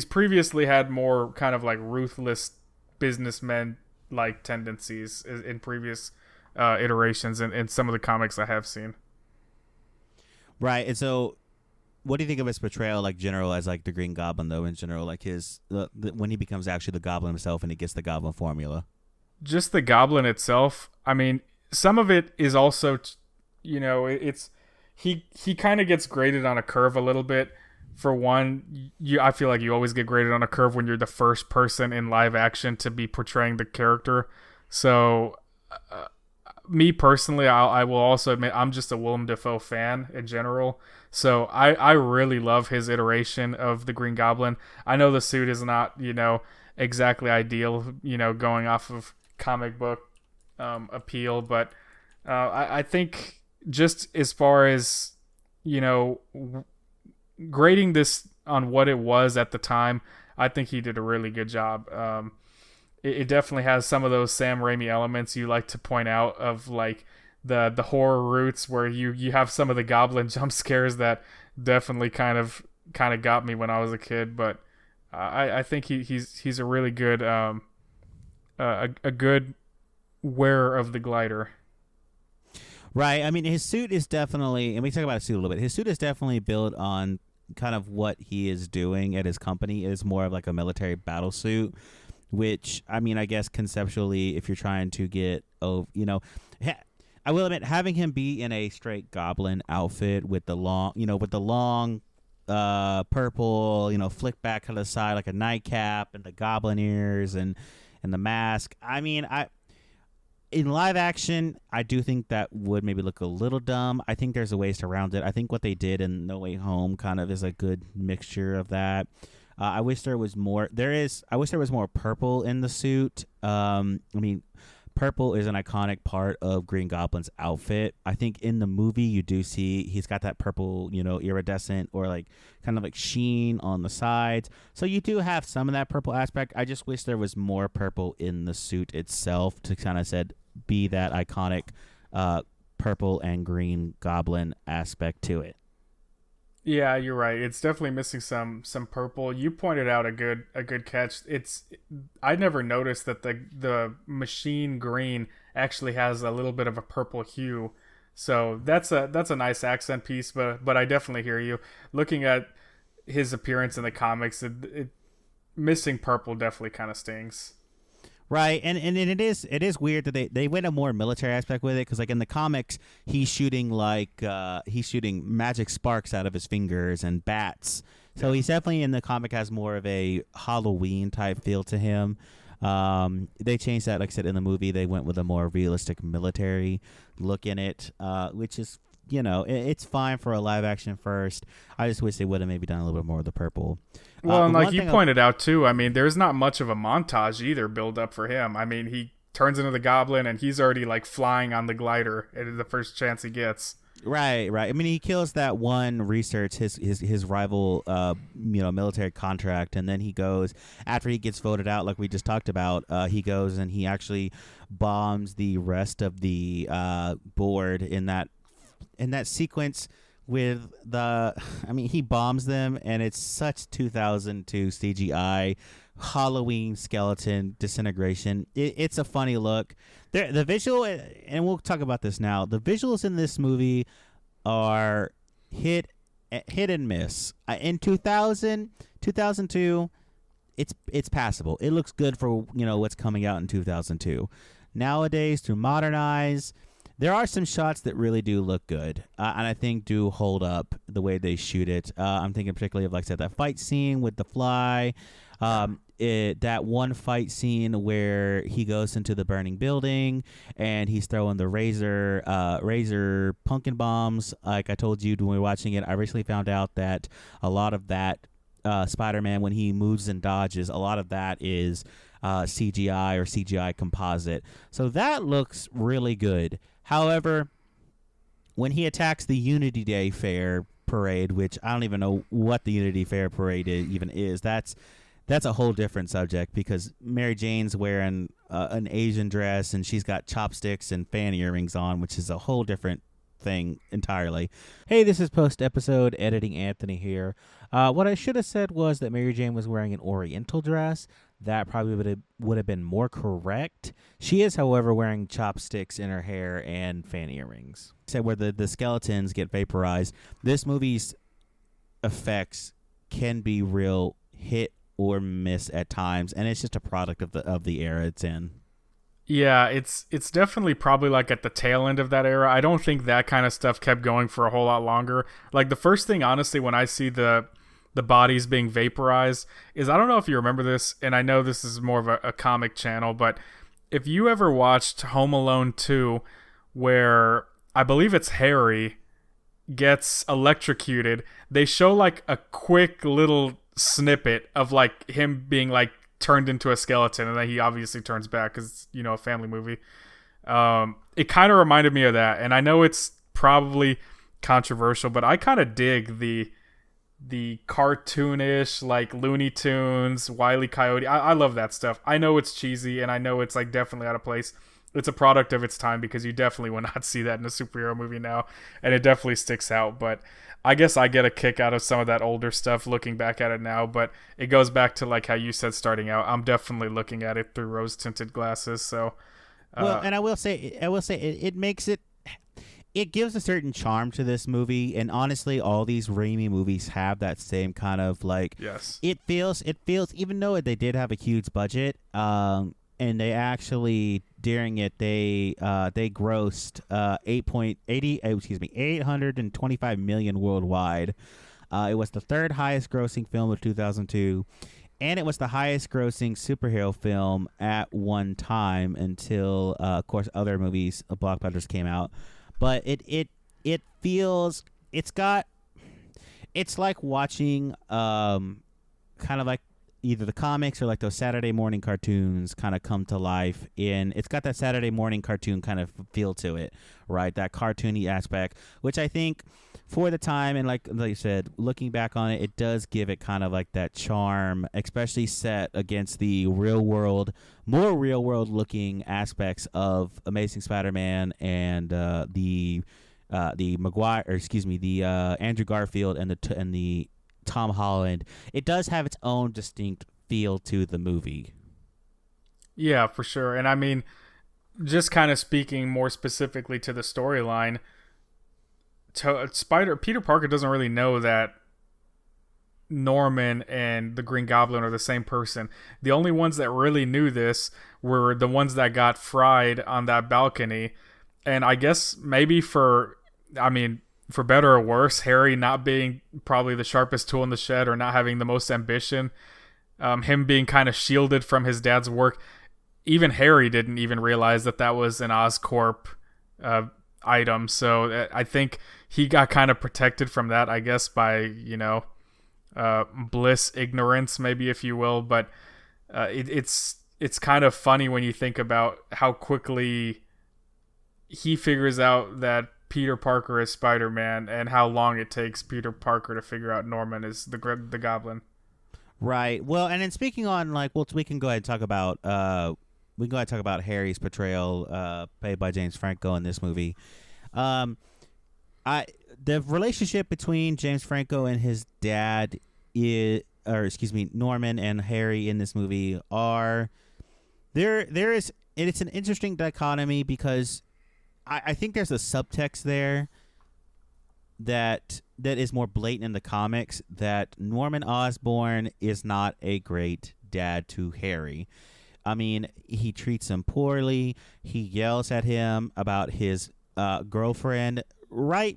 previously had more kind of like ruthless businessmen like tendencies in previous iterations in some of the comics I have seen. Right, and so what do you think of his portrayal, like general, as like the Green Goblin, though, in general, like his when he becomes actually the Goblin himself and he gets the Goblin formula? Just the Goblin itself. I mean, some of it is also, it's. He kind of gets graded on a curve a little bit. For one, I feel like you always get graded on a curve when you're the first person in live action to be portraying the character. So me personally, I will also admit I'm just a Willem Dafoe fan in general. So I really love his iteration of the Green Goblin. I know the suit is not, exactly ideal, going off of comic book appeal, but I think just as far as, grading this on what it was at the time, I think he did a really good job. It definitely has some of those Sam Raimi elements you like to point out of like the horror roots where you have some of the goblin jump scares that definitely kind of got me when I was a kid. But I think he's a really good a good wearer of the glider. Right. I mean, his suit is definitely, and we talk about his suit a little bit. His suit is definitely built on kind of what he is doing at his company. It is more of like a military battle suit, which, I mean, I guess conceptually, if you're trying to get, I will admit, having him be in a straight goblin outfit with the long, purple, flick back to the side like a nightcap and the goblin ears and the mask. I mean, in live action, I do think that would maybe look a little dumb. I think there's a ways to round it. I think what they did in No Way Home kind of is a good mixture of that. I wish there was more. I wish there was more purple in the suit. I mean, purple is an iconic part of Green Goblin's outfit. I think in the movie you do see he's got that purple, iridescent or like kind of like sheen on the sides. So you do have some of that purple aspect. I just wish there was more purple in the suit itself to kind of be that iconic purple and green goblin aspect to it. Yeah, you're right. It's definitely missing some purple. You pointed out a good catch. I never noticed that the machine green actually has a little bit of a purple hue. So that's a nice accent piece, but I definitely hear you. Looking at his appearance in the comics, missing purple definitely kind of stings. Right, and it is weird that they went a more military aspect with it, because like in the comics he's shooting magic sparks out of his fingers and bats, so he's definitely in the comic has more of a Halloween type feel to him. They changed that, like I said, in the movie they went with a more realistic military look in it, which is it's fine for a live action first. I just wish they would have maybe done a little bit more of the purple. Well, and like you pointed out too, I mean, there's not much of a montage either build up for him. I mean, he turns into the goblin and he's already like flying on the glider at the first chance he gets. Right. I mean, he kills that one research his rival, military contract, and then he goes after he gets voted out, like we just talked about. He goes and he actually bombs the rest of the board in that sequence. With he bombs them, and it's such 2002 CGI Halloween skeleton disintegration. It's a funny look. The visual, and we'll talk about this now. The visuals in this movie are hit and miss. In 2002, it's passable. It looks good for what's coming out in 2002. Nowadays, to modernize. There are some shots that really do look good, and I think do hold up the way they shoot it. I'm thinking particularly of, like I said, that fight scene with the fly, that one fight scene where he goes into the burning building and he's throwing the razor pumpkin bombs. Like I told you when we were watching it, I recently found out that a lot of that Spider-Man, when he moves and dodges, a lot of that is CGI or CGI composite. So that looks really good. However, when he attacks the Unity Day Fair parade, which I don't even know what the Unity Fair parade even is, that's a whole different subject, because Mary Jane's wearing an Asian dress and she's got chopsticks and fan earrings on, which is a whole different thing entirely. Hey, this is post-episode editing Anthony here. What I should have said was that Mary Jane was wearing an Oriental dress. That probably would have been more correct. She is, however, wearing chopsticks in her hair and fan earrings. So where the skeletons get vaporized, this movie's effects can be real hit or miss at times, and it's just a product of the era it's in. Yeah, it's definitely probably like at the tail end of that era. I don't think that kind of stuff kept going for a whole lot longer. Like the first thing, honestly, when I see the bodies being vaporized is, I don't know if you remember this, and I know this is more of a comic channel, but if you ever watched Home Alone 2, where I believe it's Harry gets electrocuted. They show like a quick little snippet of like him being like turned into a skeleton, and then he obviously turns back because it's, you know, a family movie. It kind of reminded me of that, and I know it's probably controversial, but I kind of dig the cartoonish, like Looney Tunes, Wile E. Coyote. I love that stuff. I know it's cheesy, and I know it's like definitely out of place. It's a product of its time because you definitely will not see that in a superhero movie now, and it definitely sticks out. But I guess I get a kick out of some of that older stuff looking back at it now, but it goes back to like how you said starting out. I'm definitely looking at it through rose-tinted glasses. So, well, and I will say, it makes it. It gives a certain charm to this movie, and honestly, all these Raimi movies have that same kind of like. Yes. It feels, even though they did have a huge budget, and they actually during it they grossed 825 million worldwide. It was the third highest grossing film of 2002, and it was the highest grossing superhero film at one time until of course other movies, blockbusters came out. But it feels, it's like watching kind of like either the comics or like those Saturday morning cartoons kind of come to life. It's got that Saturday morning cartoon kind of feel to it, right? That cartoony aspect, which I think for the time, and like you said, looking back on it, it does give it kind of like that charm, especially set against the more real world looking aspects of Amazing Spider-Man and the Andrew Garfield and the Tom Holland. It does have its own distinct feel to the movie. Yeah, for sure. And I mean, just kind of speaking more specifically to the storyline, Peter Parker doesn't really know that Norman and the Green Goblin are the same person. The only ones that really knew this were the ones that got fried on that balcony. And I guess maybe for better or worse, Harry not being probably the sharpest tool in the shed or not having the most ambition, him being kind of shielded from his dad's work. Even Harry didn't even realize that was an Oscorp item. So I think he got kind of protected from that, I guess, by, bliss ignorance, maybe, if you will. But it's kind of funny when you think about how quickly he figures out that Peter Parker is Spider-Man and how long it takes Peter Parker to figure out Norman is the Goblin. Right. Well, and then speaking on we can go ahead and talk about Harry's portrayal played by James Franco in this movie. The relationship between James Franco and his dad Norman and Harry in this movie it's an interesting dichotomy because I think there's a subtext there that is more blatant in the comics, that Norman Osborn is not a great dad to Harry. I mean, he treats him poorly. He yells at him about his girlfriend,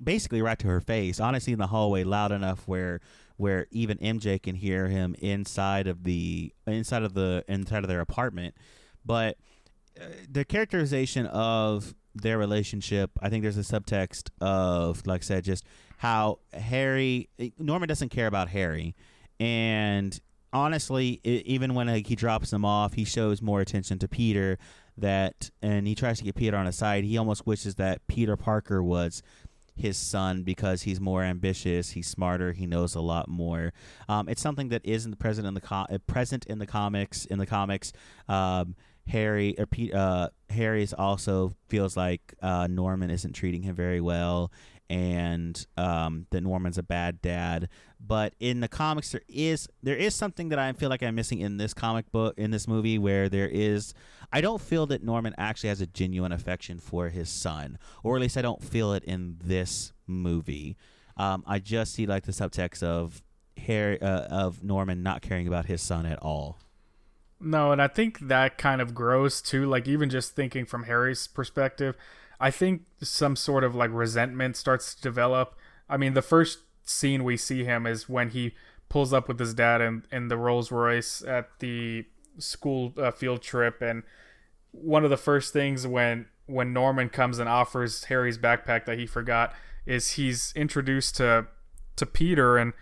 basically right to her face, honestly in the hallway, loud enough where even MJ can hear him inside of their apartment. But the characterization of their relationship, I think there's a subtext of, like I said, just how Norman doesn't care about Harry, and honestly, even when he drops him off, he shows more attention to Peter, and he tries to get Peter on his side. He almost wishes that Peter Parker was his son because he's more ambitious, he's smarter, he knows a lot more. It's something that isn't present in the comics. Harry's also feels like Norman isn't treating him very well, and that Norman's a bad dad. But in the comics, there is something that I feel like I'm missing in this comic book, in this movie, where I don't feel that Norman actually has a genuine affection for his son, or at least I don't feel it in this movie. I just see like the subtext of Norman not caring about his son at all. No, and I think that kind of grows too. Like, even just thinking from Harry's perspective, I think some sort of like resentment starts to develop. I mean, the first scene we see him is when he pulls up with his dad in the Rolls Royce at the school field trip, and one of the first things when when Norman comes and offers Harry's backpack that he forgot, is he's introduced to Peter, and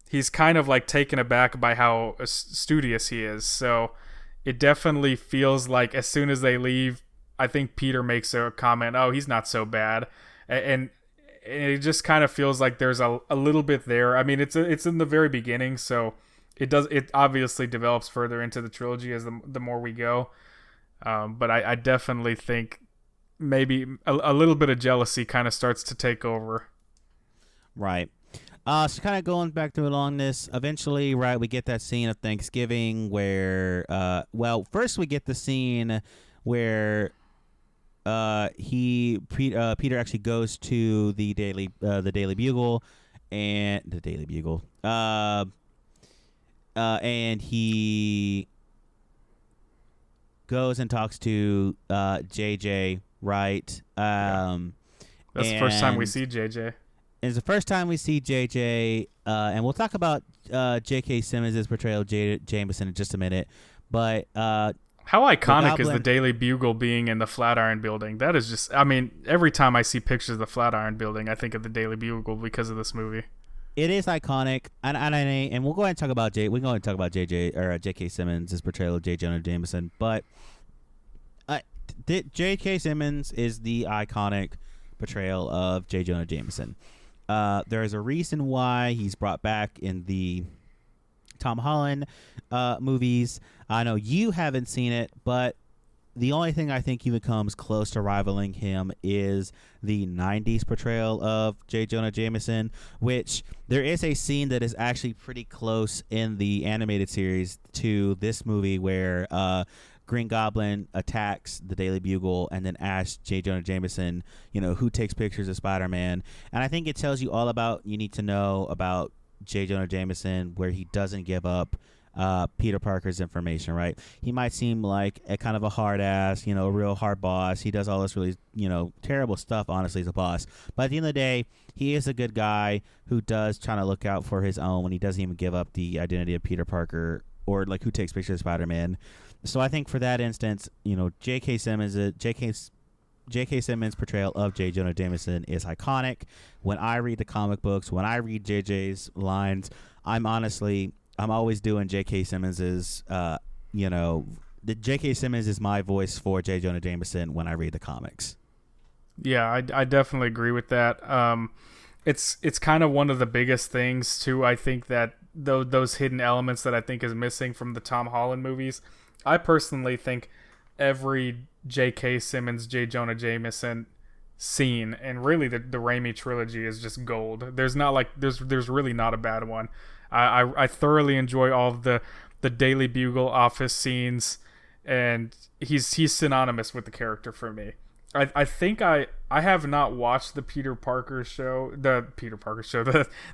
he's kind of like taken aback by how studious he is. So it definitely feels like as soon as they leave, I think Peter makes a comment, "Oh, he's not so bad," and it just kind of feels like there's a little bit there. I mean, it's in the very beginning, so it obviously develops further into the trilogy as the more we go. But I definitely think maybe a little bit of jealousy kind of starts to take over. Right. So kind of going back through along this, eventually, right, we get that scene of Thanksgiving where, first we get the scene where Peter actually goes to the Daily Bugle, and and he goes and talks to JJ, right? That's the first time we see JJ. It's the first time we see JJ, and we'll talk about J.K. Simmons' portrayal of Jameson in just a minute. But how iconic is the Daily Bugle being in the Flatiron Building? That is just, I mean, every time I see pictures of the Flatiron Building, I think of the Daily Bugle because of this movie. It is iconic, and we'll go ahead and talk about J.K. Simmons' portrayal of J. Jonah Jameson. But J.K. Simmons is the iconic portrayal of J. Jonah Jameson. There is a reason why he's brought back in the Tom Holland movies. I know you haven't seen it, but the only thing I think even comes close to rivaling him is the 90s portrayal of J. Jonah Jameson, which there is a scene that is actually pretty close in the animated series to this movie where Green Goblin attacks the Daily Bugle and then asks J. Jonah Jameson, who takes pictures of Spider-Man. And I think it tells you all about you need to know about J. Jonah Jameson, where he doesn't give up Peter Parker's information, right? He might seem like a kind of a hard ass, a real hard boss. He does all this really, terrible stuff, honestly, as a boss. But at the end of the day, he is a good guy who does try to look out for his own when he doesn't even give up the identity of Peter Parker or like who takes pictures of Spider-Man. So I think for that instance, J.K. Simmons' portrayal of J. Jonah Jameson is iconic. When I read the comic books, when I read JJ's lines, I'm always doing J.K. Simmons's, the J.K. Simmons is my voice for J. Jonah Jameson when I read the comics. Yeah, I definitely agree with that. It's kind of one of the biggest things too. I think that those hidden elements that I think is missing from the Tom Holland movies. I personally think every J.K. Simmons, J. Jonah Jameson scene, and really the Raimi trilogy is just gold. There's really not a bad one. I thoroughly enjoy all of the Daily Bugle office scenes, and he's synonymous with the character for me. I think I have not watched the Peter Parker show, the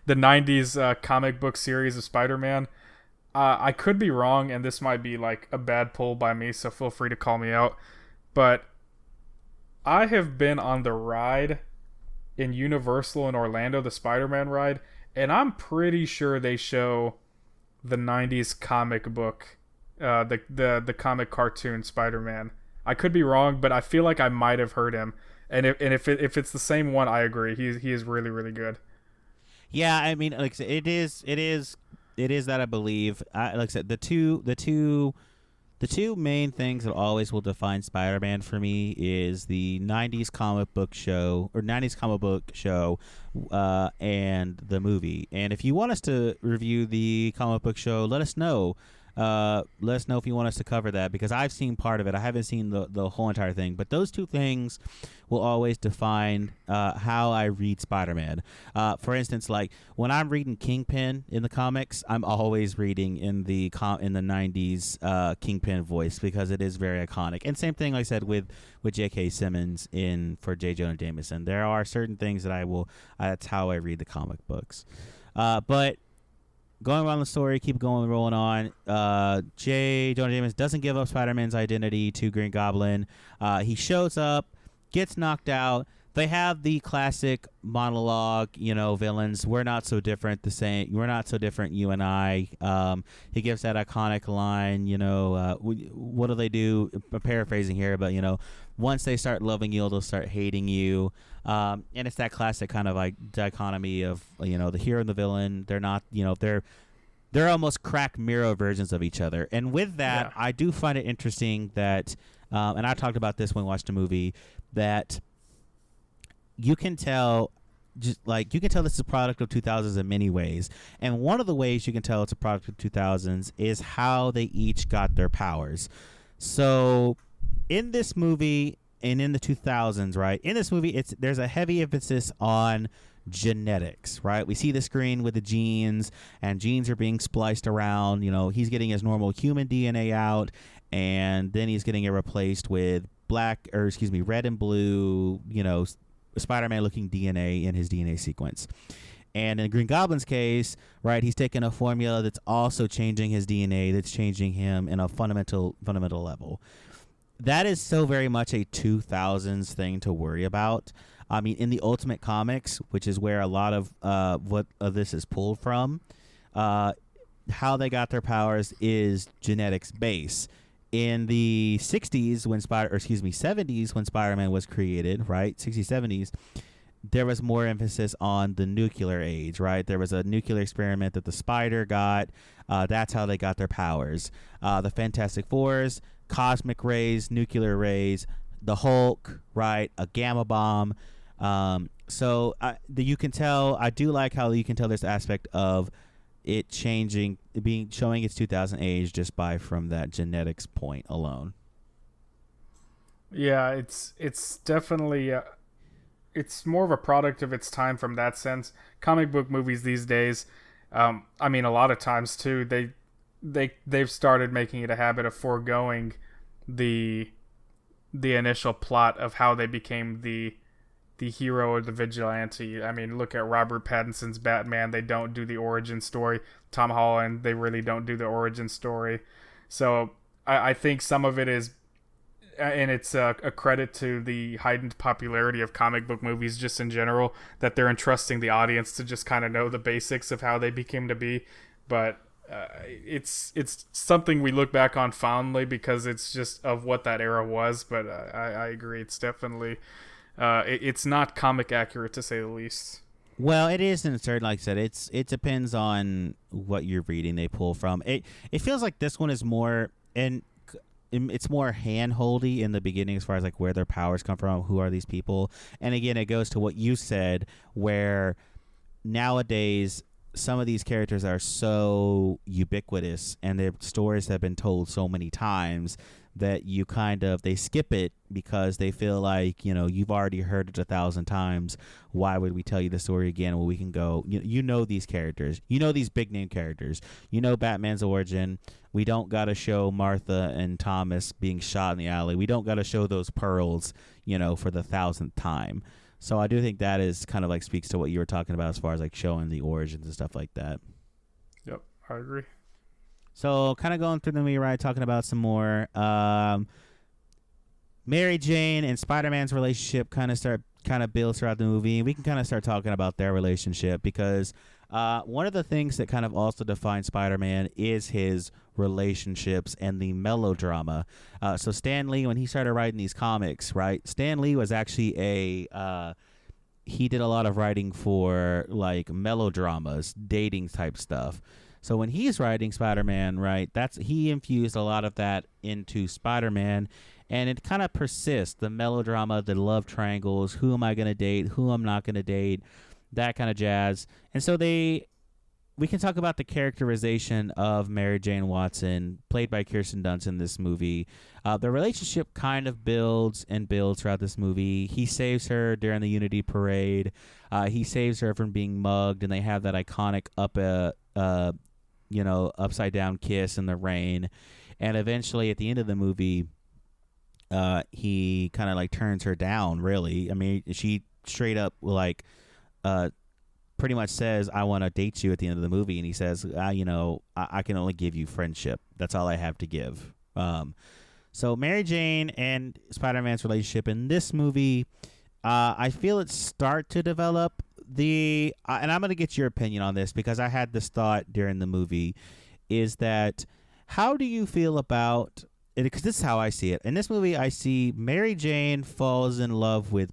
90s comic book series of Spider-Man. I could be wrong, and this might be like a bad pull by me, so feel free to call me out. But I have been on the ride in Universal in Orlando, the Spider-Man ride, and I'm pretty sure they show the 90s comic book, the comic cartoon Spider-Man. I could be wrong, but I feel like I might have heard him. And if it's the same one, I agree. He is really, really good. Yeah, I mean, like I said, it is that I believe. Like I said, the two main things that always will define Spider-Man for me is the 90s comic book show and the movie. And if you want us to review the comic book show, let us know. Let us know if you want us to cover that, because I've seen part of it. I haven't seen the whole entire thing, but those two things will always define how I read Spider-Man. For instance, like when I'm reading Kingpin in the comics, I'm always reading in the 90s Kingpin voice, because it is very iconic. And same thing, like I said, with J.K. Simmons for J. Jonah Jameson. There are certain things that that's how I read the comic books. But going around the story, keep rolling on. J. Jonah Jameson doesn't give up Spider-Man's identity to Green Goblin. He shows up, gets knocked out. They have the classic monologue, villains. We're not so different. We're not so different, you and I. He gives that iconic line, what do they do? I'm paraphrasing here, but once they start loving you, they'll start hating you. And it's that classic kind of like dichotomy of, the hero and the villain. They're not, they're almost crack mirror versions of each other. And with that, Yeah. I do find it interesting that, and I talked about this when we watched the movie, that you can tell, you can tell this is a product of 2000s in many ways. And one of the ways you can tell it's a product of 2000s is how they each got their powers. So in this movie and in the 2000s, right? In this movie, there's a heavy emphasis on genetics, right? We see the screen with the genes, and genes are being spliced around. He's getting his normal human DNA out, and then he's getting it replaced with red and blue, Spider-Man looking DNA in his DNA sequence. And in Green Goblin's case, right, he's taking a formula that's also changing his DNA, that's changing him in a fundamental level. That is so very much a 2000s thing to worry about. I mean, in the Ultimate Comics, which is where a lot of what of this is pulled from, how they got their powers is genetics base. In the 60s, 70s, when Spider-Man was created, right, 60s, 70s, there was more emphasis on the nuclear age, right? There was a nuclear experiment that the Spider got. That's how they got their powers. The Fantastic Fours, cosmic rays, nuclear rays, the Hulk, right? A gamma bomb. So you can tell. I do like how you can tell this aspect of it changing, showing its 2000 age just by from that genetics point alone. Yeah, it's definitely it's more of a product of its time from that sense. Comic book movies these days, I mean, a lot of times too, they've started making it a habit of foregoing the initial plot of how they became the hero or the vigilante. I mean, look at Robert Pattinson's Batman. They don't do the origin story. Tom Holland, they really don't do the origin story. So I think some of it is, and it's a credit to the heightened popularity of comic book movies just in general, that they're entrusting the audience to just kind of know the basics of how they became to be. But it's something we look back on fondly because it's just of what that era was. But I agree, it's definitely it's not comic accurate to say the least. Well, it is in certain, like I said, it depends on what you're reading. They pull from it. It feels like this one is more, and it's more hand-holdy in the beginning as far as like where their powers come from, who are these people, and again, it goes to what you said, where nowadays some of these characters are so ubiquitous and their stories have been told so many times that they skip it because they feel like, you've already heard it 1,000 times. Why would we tell you the story again? Well, we can go, these characters, these big name characters, Batman's origin. We don't got to show Martha and Thomas being shot in the alley. We don't got to show those pearls, for the 1,000th time. So I do think that is kind of like speaks to what you were talking about as far as like showing the origins and stuff like that. Yep, I agree. So kind of going through the movie, right, talking about some more Mary Jane and Spider-Man's relationship kind of builds throughout the movie. And we can kind of start talking about their relationship because one of the things that kind of also defines Spider-Man is his relationships and the melodrama. So Stan Lee, when he started writing these comics, right, Stan Lee was actually he did a lot of writing for like melodramas, dating type stuff. So when he's writing Spider-Man, right, he infused a lot of that into Spider-Man, and it kind of persists, the melodrama, the love triangles, who am I going to date, who I'm not going to date, that kind of jazz. And so we can talk about the characterization of Mary Jane Watson, played by Kirsten Dunst in this movie. The relationship kind of builds and builds throughout this movie. He saves her during the Unity Parade. He saves her from being mugged, and they have that iconic upside down kiss in the rain. And eventually at the end of the movie, he kind of like turns her down, really. I mean, she straight up like pretty much says, I want to date you at the end of the movie. And he says, I can only give you friendship. That's all I have to give. So Mary Jane and Spider-Man's relationship in this movie, I feel it start to develop. And I'm going to get your opinion on this because I had this thought during the movie, is that how do you feel about, because this is how I see it. In this movie, I see Mary Jane falls in love with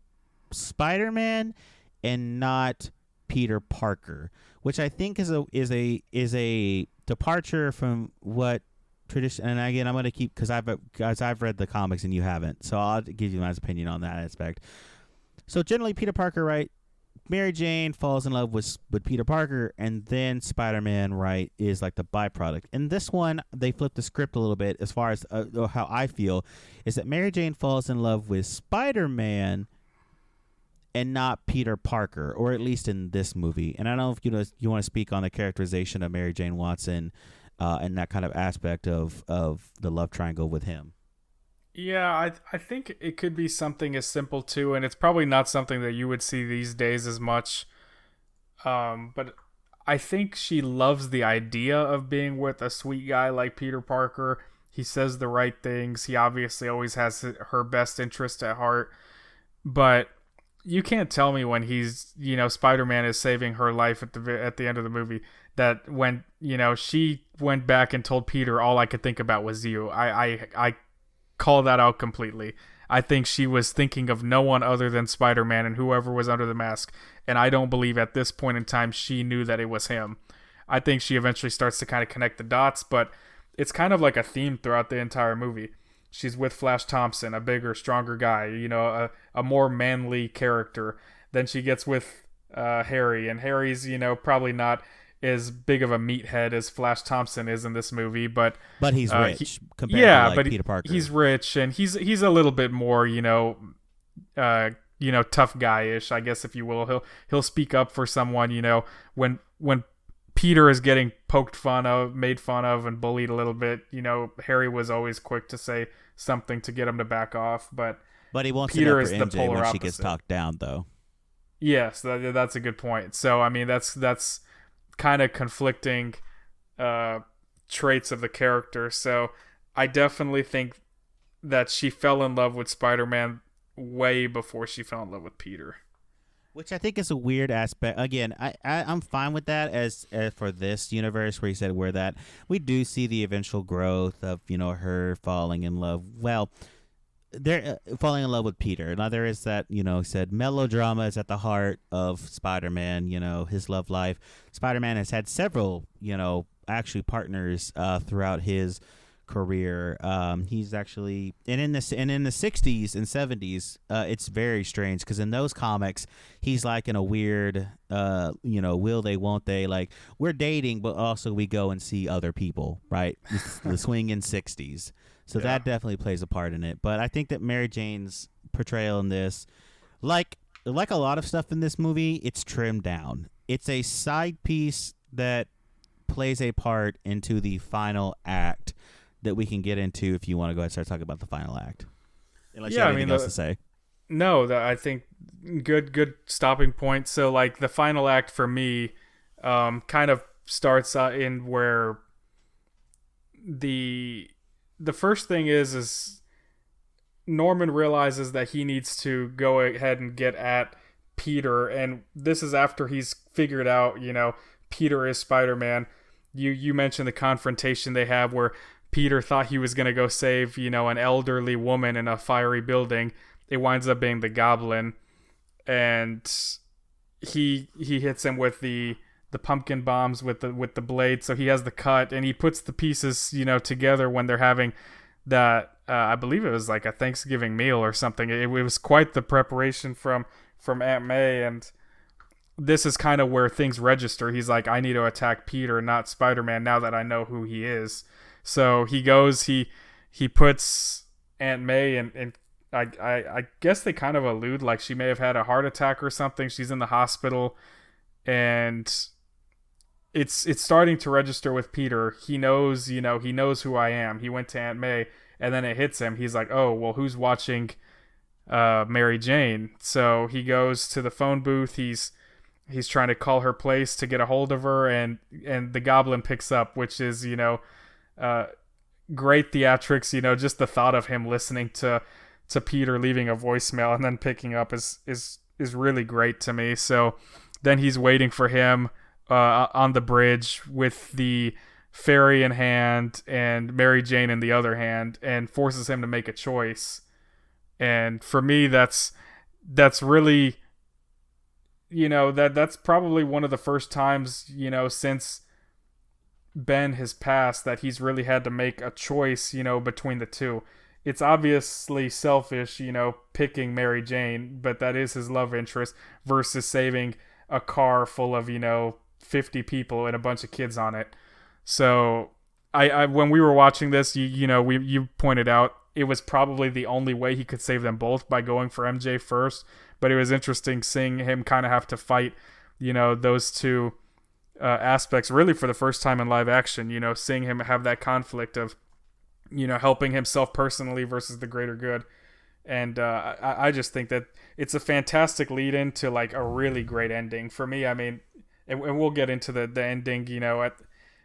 Spider-Man and not Peter Parker, which I think is a departure from what tradition. And again, I'm going to keep because I've read the comics and you haven't, so I'll give you my opinion on that aspect. So generally, Peter Parker, right? Mary Jane falls in love with Peter Parker, and then Spider-Man, right, is like the byproduct. In this one, they flipped the script a little bit as far as how I feel, is that Mary Jane falls in love with Spider-Man and not Peter Parker, or at least in this movie. And I don't know if you want to speak on the characterization of Mary Jane Watson and that kind of aspect of the love triangle with him. Yeah, I think it could be something as simple too, and it's probably not something that you would see these days as much. But I think she loves the idea of being with a sweet guy like Peter Parker. He says the right things. He obviously always has her best interest at heart. But you can't tell me when Spider-Man is saving her life at the end of the movie that when, she went back and told Peter, all I could think about was you. I call that out completely. I think she was thinking of no one other than Spider-Man and whoever was under the mask, and I don't believe at this point in time she knew that it was him. I think she eventually starts to kind of connect the dots, but it's kind of like a theme throughout the entire movie. She's with Flash Thompson, a bigger, stronger guy, a more manly character. Then she gets with Harry, and Harry's, probably not as big of a meathead as Flash Thompson is in this movie, but he's rich compared to Peter Parker. He's rich, and he's a little bit more tough guy-ish, I guess, if you will. He'll speak up for someone, when Peter is getting made fun of and bullied a little bit, Harry was always quick to say something to get him to back off, but he won't Peter sit up for MJ when she gets talked down, though. Yes, that's a good point. So I mean, that's kind of conflicting traits of the character. So I definitely think that she fell in love with Spider-Man way before she fell in love with Peter. Which I think is a weird aspect. Again, I'm fine with that as for this universe where you said where that we do see the eventual growth of, her falling in love. Well, they're falling in love with Peter. Now there is that, said melodrama is at the heart of Spider-Man, his love life. Spider-Man has had several, actually partners throughout his career. He's actually in the 60s and 70s, it's very strange because in those comics he's like in a weird will they won't they, like we're dating but also we go and see other people, right? The swinging 60s. So that definitely plays a part in it. But I think that Mary Jane's portrayal in this, like a lot of stuff in this movie, it's trimmed down. It's a side piece that plays a part into the final act that we can get into if you want to go ahead and start talking about the final act. Unless you have anything else to say. No, I think good stopping point. So like the final act for me kind of starts in where the first thing is Norman realizes that he needs to go ahead and get at Peter, and this is after he's figured out, Peter is Spider-Man. You mentioned the confrontation they have where Peter thought he was going to go save, an elderly woman in a fiery building. It winds up being the Goblin, and he hits him with the pumpkin bombs with the blade, so he has the cut, and he puts the pieces, together when they're having that. I believe it was like a Thanksgiving meal or something. It was quite the preparation from Aunt May, and this is kind of where things register. He's like, I need to attack Peter, not Spider-Man, now that I know who he is. So he goes, he puts Aunt May, and I guess they kind of allude like she may have had a heart attack or something. She's in the hospital, and it's starting to register with Peter. He knows, he knows who I am. He went to Aunt May, and then it hits him. He's like, oh, well, who's watching Mary Jane? So he goes to the phone booth. He's trying to call her place to get a hold of her, and the Goblin picks up, which is, great theatrics. Just the thought of him listening to Peter leaving a voicemail and then picking up is really great to me. So then he's waiting for him on the bridge with the fairy in hand and Mary Jane in the other hand, and forces him to make a choice. And for me, that's really, that's probably one of the first times, since Ben has passed, that he's really had to make a choice, between the two. It's obviously selfish, picking Mary Jane, but that is his love interest versus saving a car full of, 50 people and a bunch of kids on it. So I when we were watching this, you pointed out it was probably the only way he could save them both, by going for MJ first. But it was interesting seeing him kind of have to fight, those two aspects really for the first time in live action. Seeing him have that conflict of, helping himself personally versus the greater good. And I just think that it's a fantastic lead in to like a really great ending for me. I mean, and we'll get into the ending,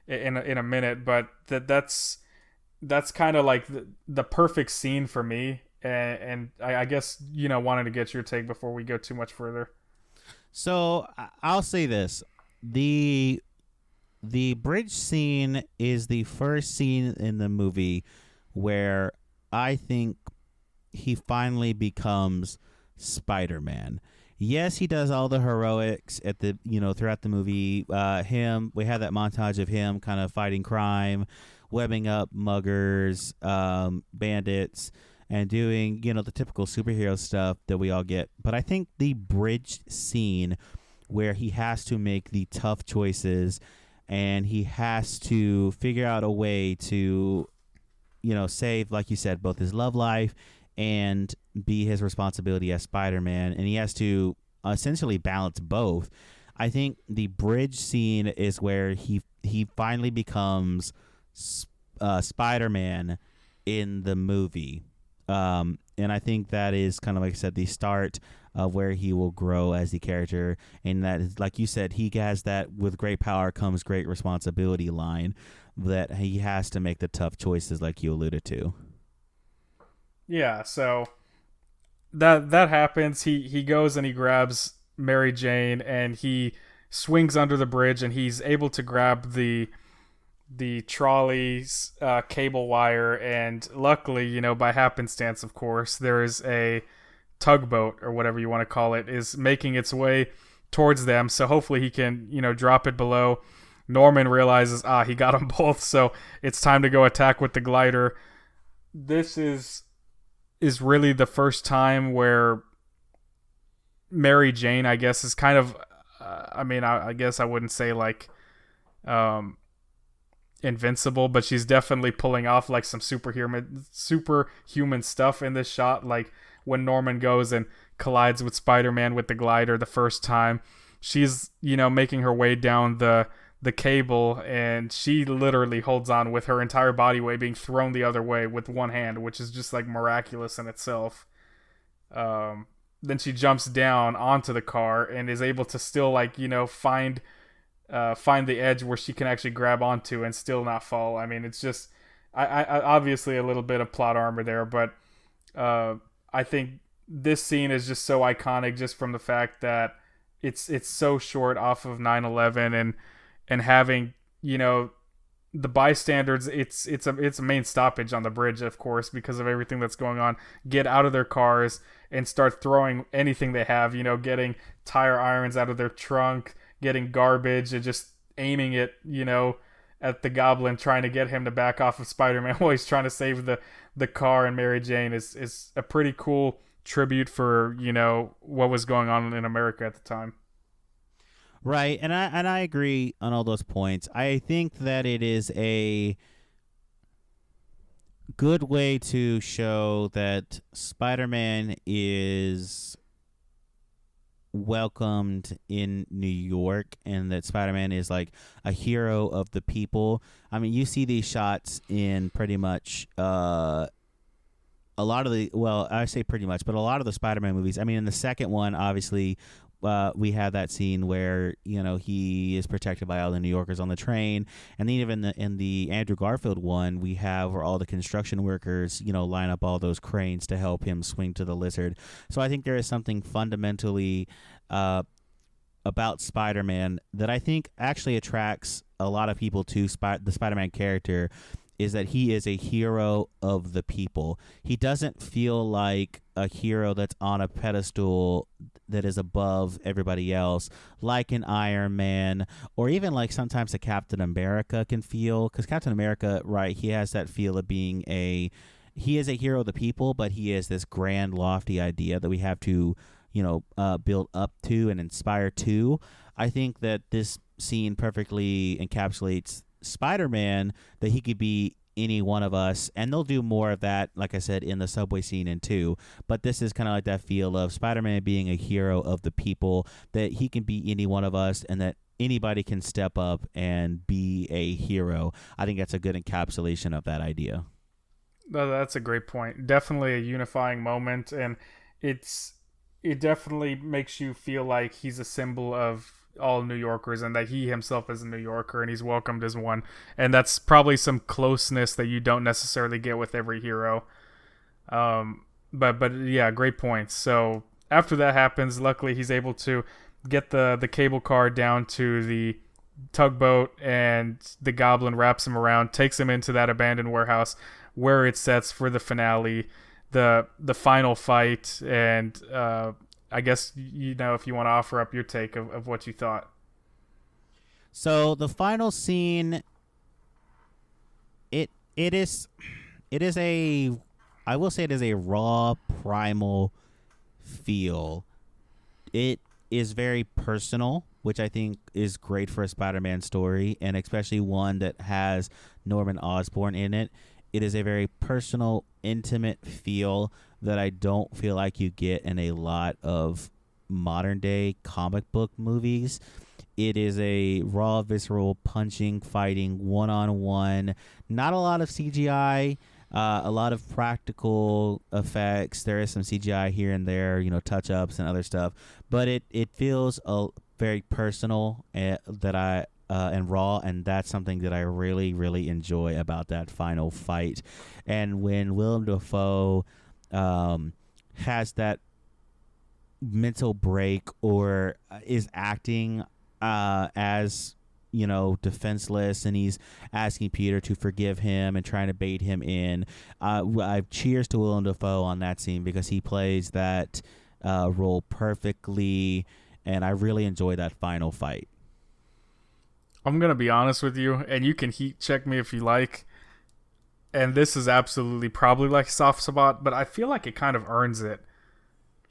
in a minute, but that's kind of like the perfect scene for me. And I guess, wanted to get your take before we go too much further. So I'll say this: the bridge scene is the first scene in the movie where I think he finally becomes Spider-Man. Yes, he does all the heroics at the throughout the movie. We have that montage of him kind of fighting crime, webbing up muggers, bandits, and doing the typical superhero stuff that we all get. But I think the bridge scene where he has to make the tough choices and he has to figure out a way to save, like you said, both his love life and be his responsibility as Spider-Man, and he has to essentially balance both. I think the bridge scene is where he finally becomes Spider-Man in the movie, and I think that is kind of, like I said, the start of where he will grow as the character. And that is, like you said, he has that "with great power comes great responsibility" line, that he has to make the tough choices, like you alluded to. Yeah, so that happens. He goes and he grabs Mary Jane and he swings under the bridge, and he's able to grab the trolley's cable wire, and luckily, by happenstance, of course, there is a tugboat, or whatever you want to call it, is making its way towards them. So hopefully he can, drop it below. Norman realizes, he got them both, so it's time to go attack with the glider. This is really the first time where Mary Jane, I guess, is kind of, I guess I wouldn't say like invincible, but she's definitely pulling off like some superhuman stuff in this shot. Like when Norman goes and collides with Spider-Man with the glider the first time, she's, making her way down the cable, and she literally holds on with her entire body weight being thrown the other way with one hand, which is just like miraculous in itself. Then she jumps down onto the car and is able to still like, find the edge where she can actually grab onto and still not fall. I mean, it's just, I obviously a little bit of plot armor there, but I think this scene is just so iconic just from the fact that it's so short off of 9/11, and having, the bystanders, it's a main stoppage on the bridge, of course, because of everything that's going on, get out of their cars and start throwing anything they have, getting tire irons out of their trunk, getting garbage, and just aiming it, at the Goblin, trying to get him to back off of Spider-Man while he's trying to save the car and Mary Jane is a pretty cool tribute for, what was going on in America at the time. Right, and I agree on all those points. I think that it is a good way to show that Spider-Man is welcomed in New York, and that Spider-Man is like a hero of the people. I mean, you see these shots in pretty much a lot of the, well, I say pretty much, but a lot of the Spider-Man movies. I mean, in the second one, obviously, we have that scene where he is protected by all the New Yorkers on the train, and then even in the Andrew Garfield one, we have where all the construction workers line up all those cranes to help him swing to the lizard. So I think there is something fundamentally about Spider-Man that I think actually attracts a lot of people to the Spider-Man character is that he is a hero of the people. He doesn't feel like a hero that's on a pedestal that is above everybody else, like an Iron Man, or even like sometimes a Captain America can feel. Because Captain America, right, he has that feel of being he is a hero of the people, but he is this grand, lofty idea that we have to, build up to and inspire to. I think that this scene perfectly encapsulates Spider-Man, that he could be any one of us, and they'll do more of that, like I said, in the subway scene in 2. But this is kind of like that feel of Spider-Man being a hero of the people, that he can be any one of us, and that anybody can step up and be a hero. I think that's a good encapsulation of that idea. No, that's a great point. Definitely a unifying moment, and it definitely makes you feel like he's a symbol of all New Yorkers, and that he himself is a New Yorker and he's welcomed as one. And that's probably some closeness that you don't necessarily get with every hero. But yeah, great points. So after that happens, luckily he's able to get the cable car down to the tugboat, and the Goblin wraps him around, takes him into that abandoned warehouse where it sets for the finale, the final fight. And I guess, if you want to offer up your take of what you thought. So the final scene, it is a, I will say it is a raw, primal feel. It is very personal, which I think is great for a Spider-Man story, and especially one that has Norman Osborn in it. It is a very personal, intimate feel that I don't feel like you get in a lot of modern day comic book movies. It is a raw, visceral, punching, fighting, one-on-one. Not a lot of CGI, a lot of practical effects. There is some CGI here and there, touch-ups and other stuff. But it feels very personal and raw, and that's something that I really, really enjoy about that final fight. And when Willem Dafoe has that mental break, or is acting as defenseless, and he's asking Peter to forgive him and trying to bait him in. I cheers to Willem Dafoe on that scene, because he plays that role perfectly, and I really enjoy that final fight. I'm going to be honest with you, and you can heat check me if you like. And this is absolutely probably like a soft spot, but I feel like it kind of earns it.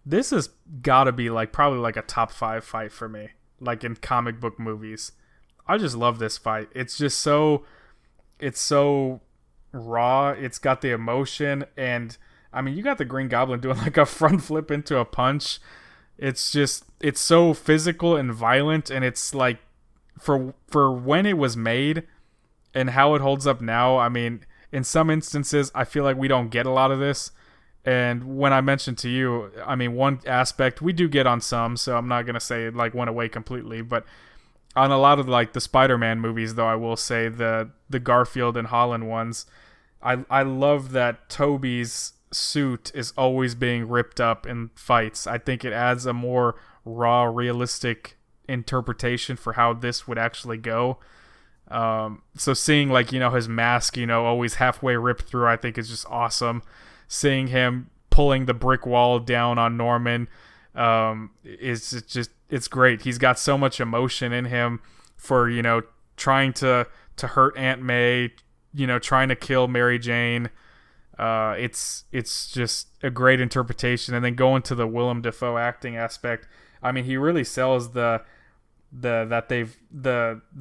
This has got to be probably like a top 5 fight for me, like in comic book movies. I just love this fight. It's so raw. It's got the emotion, and I mean, you got the Green Goblin doing like a front flip into a punch. It's so physical and violent, and it's like, for when it was made and how it holds up now, I mean, in some instances, I feel like we don't get a lot of this. And when I mentioned to you, I mean, one aspect we do get on some, so I'm not going to say it went away completely, but on a lot of the Spider-Man movies, though, I will say the Garfield and Holland ones, I love that Tobey's suit is always being ripped up in fights. I think it adds a more raw, realistic interpretation for how this would actually go. So seeing his mask, always halfway ripped through, I think is just awesome. Seeing him pulling the brick wall down on Norman, it's great. He's got so much emotion in him for, trying to hurt Aunt May, trying to kill Mary Jane. It's just a great interpretation. And then going to the Willem Dafoe acting aspect, I mean, he really sells the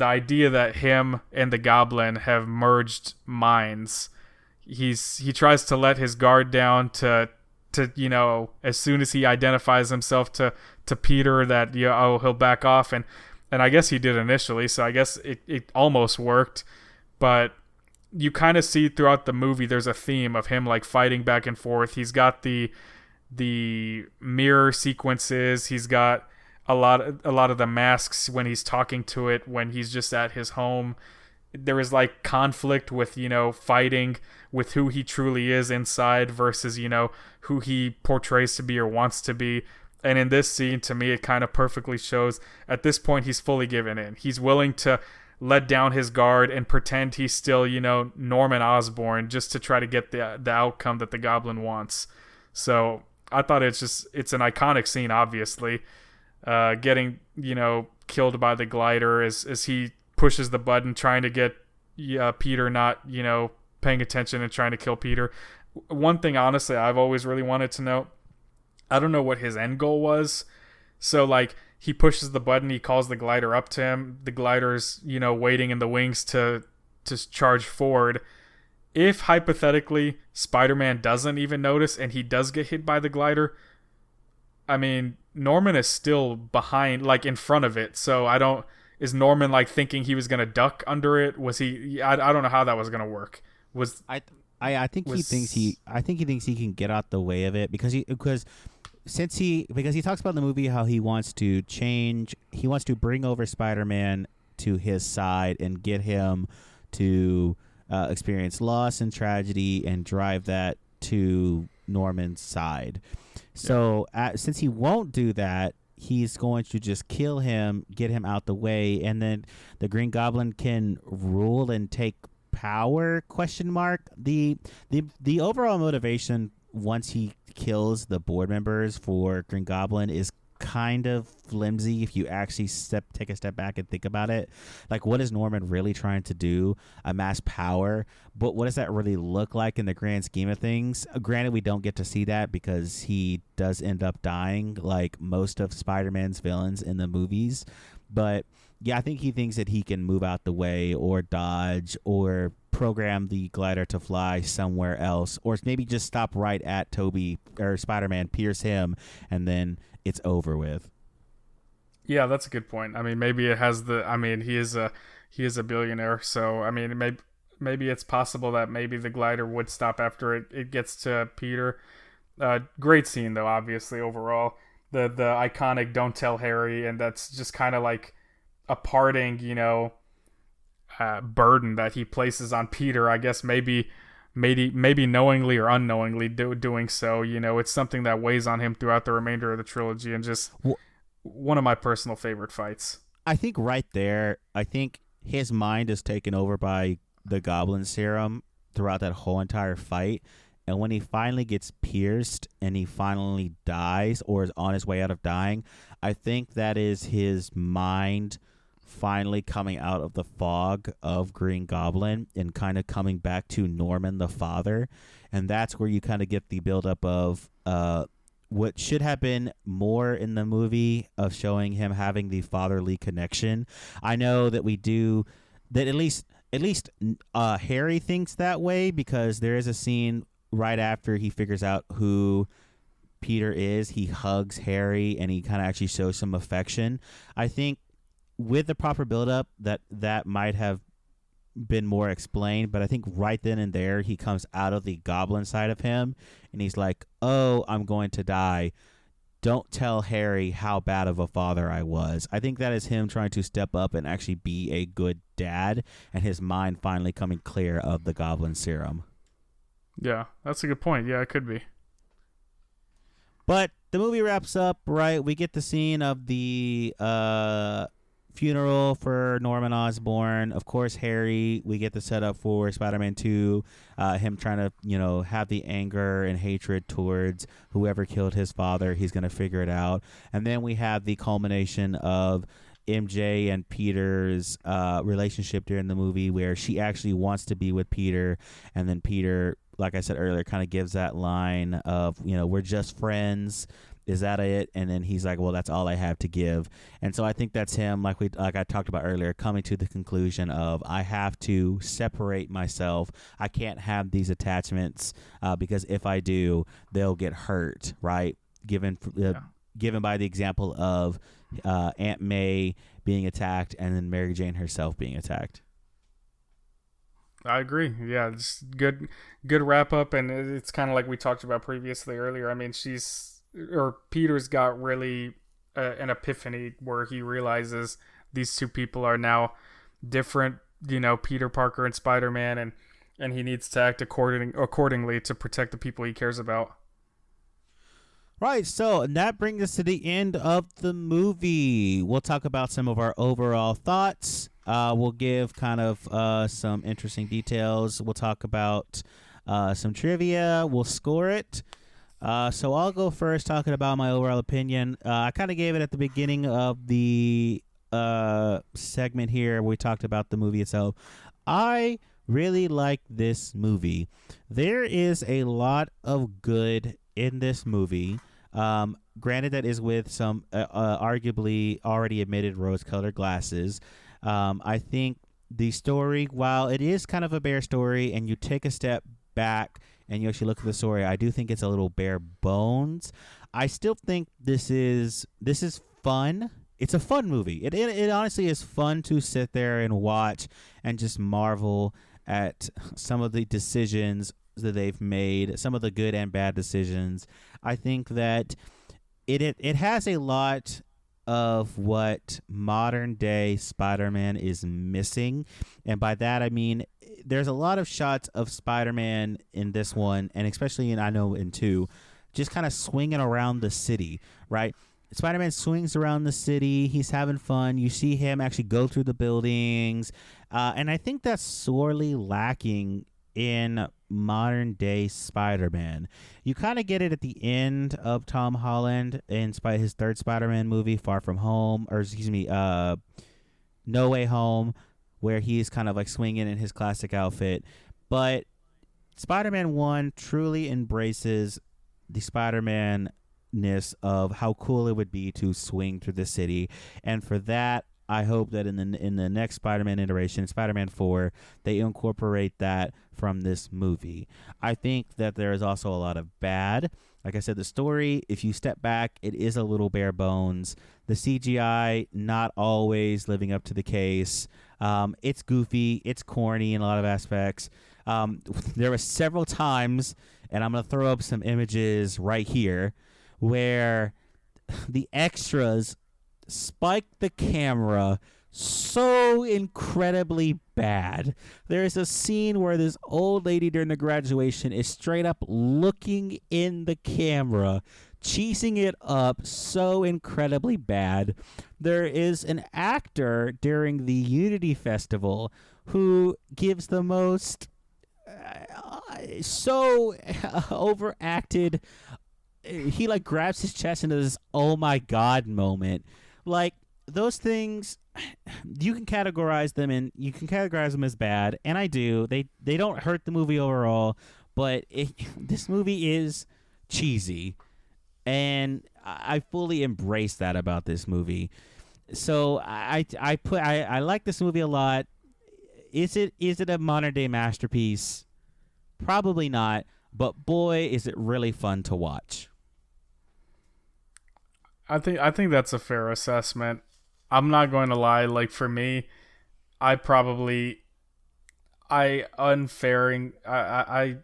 idea that him and the Goblin have merged minds. He tries to let his guard down to as soon as he identifies himself to Peter, that he'll back off, and I guess he did initially, so I guess it almost worked. But you kind of see throughout the movie there's a theme of him fighting back and forth. He's got the mirror sequences. He's got a lot of the masks when he's talking to it, when he's just at his home. There is conflict with fighting with who he truly is inside versus who he portrays to be or wants to be. And in this scene, to me, it kind of perfectly shows at this point he's fully given in. He's willing to let down his guard and pretend he's still, Norman Osborn, just to try to get the outcome that the Goblin wants. So I thought it's an iconic scene, obviously. Getting, killed by the glider as he pushes the button, trying to get Peter not, paying attention and trying to kill Peter. One thing, honestly, I've always really wanted to know, I don't know what his end goal was. So, like, he pushes the button, he calls the glider up to him. The glider's, waiting in the wings to charge forward. If, hypothetically, Spider-Man doesn't even notice and he does get hit by the glider, I mean, Norman is still behind, like, in front of it. So, is Norman, like, thinking he was going to duck under it? Was he, I don't know how that was going to work. I think he thinks he can get out the way of it because he talks about in the movie how he wants to bring over Spider-Man to his side and get him to experience loss and tragedy and drive that to Norman's side. So since he won't do that, he's going to just kill him, get him out the way, and then the Green Goblin can rule and take power ? The overall motivation once he kills the board members for Green Goblin is kind of flimsy if you actually take a step back and think about it. Like, what is Norman really trying to do? Amass power, but what does that really look like in the grand scheme of things? Granted, we don't get to see that because he does end up dying, like most of Spider-Man's villains in the movies. But yeah, I think he thinks that he can move out the way or dodge or program the glider to fly somewhere else, or maybe just stop right at Toby or Spider-Man, pierce him, and then it's over with. Yeah, that's a good point. I mean, maybe it has he is a billionaire, so I mean, maybe it's possible that maybe the glider would stop after it gets to Peter. Great scene though, obviously overall. The iconic "Don't tell Harry," and that's just kind of like a parting, burden that he places on Peter. I guess maybe knowingly or unknowingly doing so. It's something that weighs on him throughout the remainder of the trilogy, and just one of my personal favorite fights. I think right there, his mind is taken over by the Goblin Serum throughout that whole entire fight. And when he finally gets pierced and he finally dies or is on his way out of dying, I think that is his mind finally coming out of the fog of Green Goblin and kind of coming back to Norman the father. And that's where you kind of get the buildup of what should have been more in the movie of showing him having the fatherly connection. I know that we do that at least Harry thinks that way, because there is a scene right after he figures out who Peter is. He hugs Harry and he kind of actually shows some affection. I think with the proper build-up, that might have been more explained, but I think right then and there he comes out of the goblin side of him and he's like, oh, I'm going to die. Don't tell Harry how bad of a father I was. I think that is him trying to step up and actually be a good dad, and his mind finally coming clear of the Goblin Serum. Yeah, that's a good point. Yeah, it could be. But the movie wraps up, right? We get the scene of the funeral for Norman Osborn. Of course, Harry, we get the setup for Spider-Man 2, him trying to, have the anger and hatred towards whoever killed his father. He's going to figure it out. And then we have the culmination of MJ and Peter's relationship during the movie, where she actually wants to be with Peter, and then Peter, like I said earlier, kind of gives that line of, we're just friends. Is that it? And then he's like, well, that's all I have to give. And so I think that's him, like I talked about earlier, coming to the conclusion of, I have to separate myself. I can't have these attachments because if I do, they'll get hurt, right? Given by the example of Aunt May being attacked and then Mary Jane herself being attacked. I agree. Yeah, it's good wrap up, and it's kind of like we talked about previously earlier. I mean, Peter's got really an epiphany where he realizes these two people are now different, Peter Parker and Spider-Man, and he needs to act accordingly to protect the people he cares about. Right, so that brings us to the end of the movie. We'll talk about some of our overall thoughts. We'll give kind of some interesting details. We'll talk about some trivia. We'll score it. So I'll go first, talking about my overall opinion. I kind of gave it at the beginning of the segment here. Where we talked about the movie itself. I really like this movie. There is a lot of good in this movie. Granted, that is with some arguably already admitted rose-colored glasses. I think the story, while it is kind of a bare story, and you take a step back and you actually look at the story, I do think it's a little bare bones. I still think this is fun. It's a fun movie. It honestly is fun to sit there and watch and just marvel at some of the decisions that they've made, some of the good and bad decisions. I think that it has a lot of what modern day Spider-Man is missing, and by that I mean there's a lot of shots of Spider-Man in this one, and especially in I know in two, just kind of swinging around the city, right? Spider-Man swings around the city. He's having fun. You see him actually go through the buildings, and I think that's sorely lacking in modern day Spider-Man. You kind of get it at the end of Tom Holland in his third Spider-Man movie, Far From Home, or excuse me, No Way Home, where he's kind of like swinging in his classic outfit. But Spider-Man 1 truly embraces the Spider-Man-ness of how cool it would be to swing through the city. And for that, I hope that in the next Spider-Man iteration, Spider-Man 4, they incorporate that from this movie. I think that there is also a lot of bad. Like I said, the story, if you step back, it is a little bare bones. The CGI, not always living up to the case. It's goofy. It's corny in a lot of aspects. There were several times, and I'm going to throw up some images right here, where the extras spike the camera so incredibly bad. There's a scene where this old lady during the graduation is straight up looking in the camera, cheesing it up so incredibly bad. There is an actor during the Unity Festival who gives the most so overacted. He like grabs his chest into this "oh my god" moment. Like those things, you can categorize them as bad, and I do. They don't hurt the movie overall, but this movie is cheesy, and I fully embrace that about this movie. So I like this movie a lot. Is it a modern day masterpiece? Probably not, but boy, is it really fun to watch. I think that's a fair assessment. I'm not going to lie. Like for me, I probably I unfairing I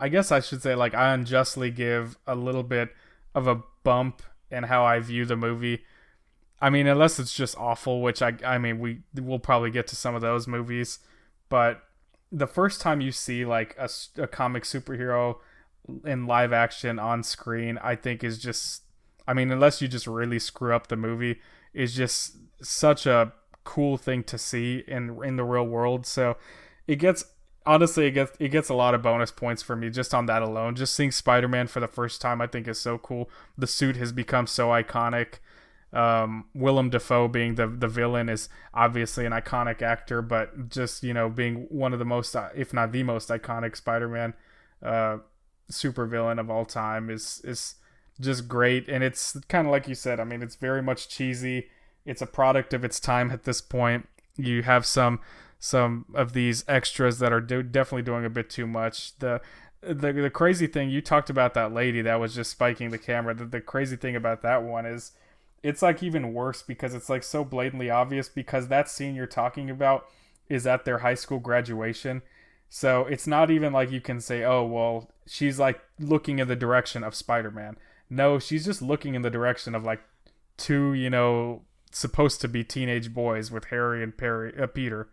guess I should say like I unjustly give a little bit of a bump in how I view the movie. I mean, unless it's just awful, which I mean we'll probably get to some of those movies, but the first time you see like a comic superhero in live action on screen, I think is just, I mean, unless you just really screw up the movie, is just such a cool thing to see in the real world. So it gets, honestly, it gets a lot of bonus points for me just on that alone. Just seeing Spider-Man for the first time, I think is so cool. The suit has become so iconic. Willem Dafoe being the villain is obviously an iconic actor, but just, you know, being one of the most, if not the most iconic Spider-Man super villain of all time is just great. And it's kind of like you said, I mean, it's very much cheesy. It's a product of its time at this point. You have some of these extras that are definitely doing a bit too much. The crazy thing, you talked about that lady that was just spiking the camera. The crazy thing about that one is it's like even worse because it's like so blatantly obvious, because that scene you're talking about is at their high school graduation. So it's not even like you can say, oh, well, she's like looking in the direction of Spider-Man. No, she's just looking in the direction of like two, you know, supposed to be teenage boys with Harry and Peter.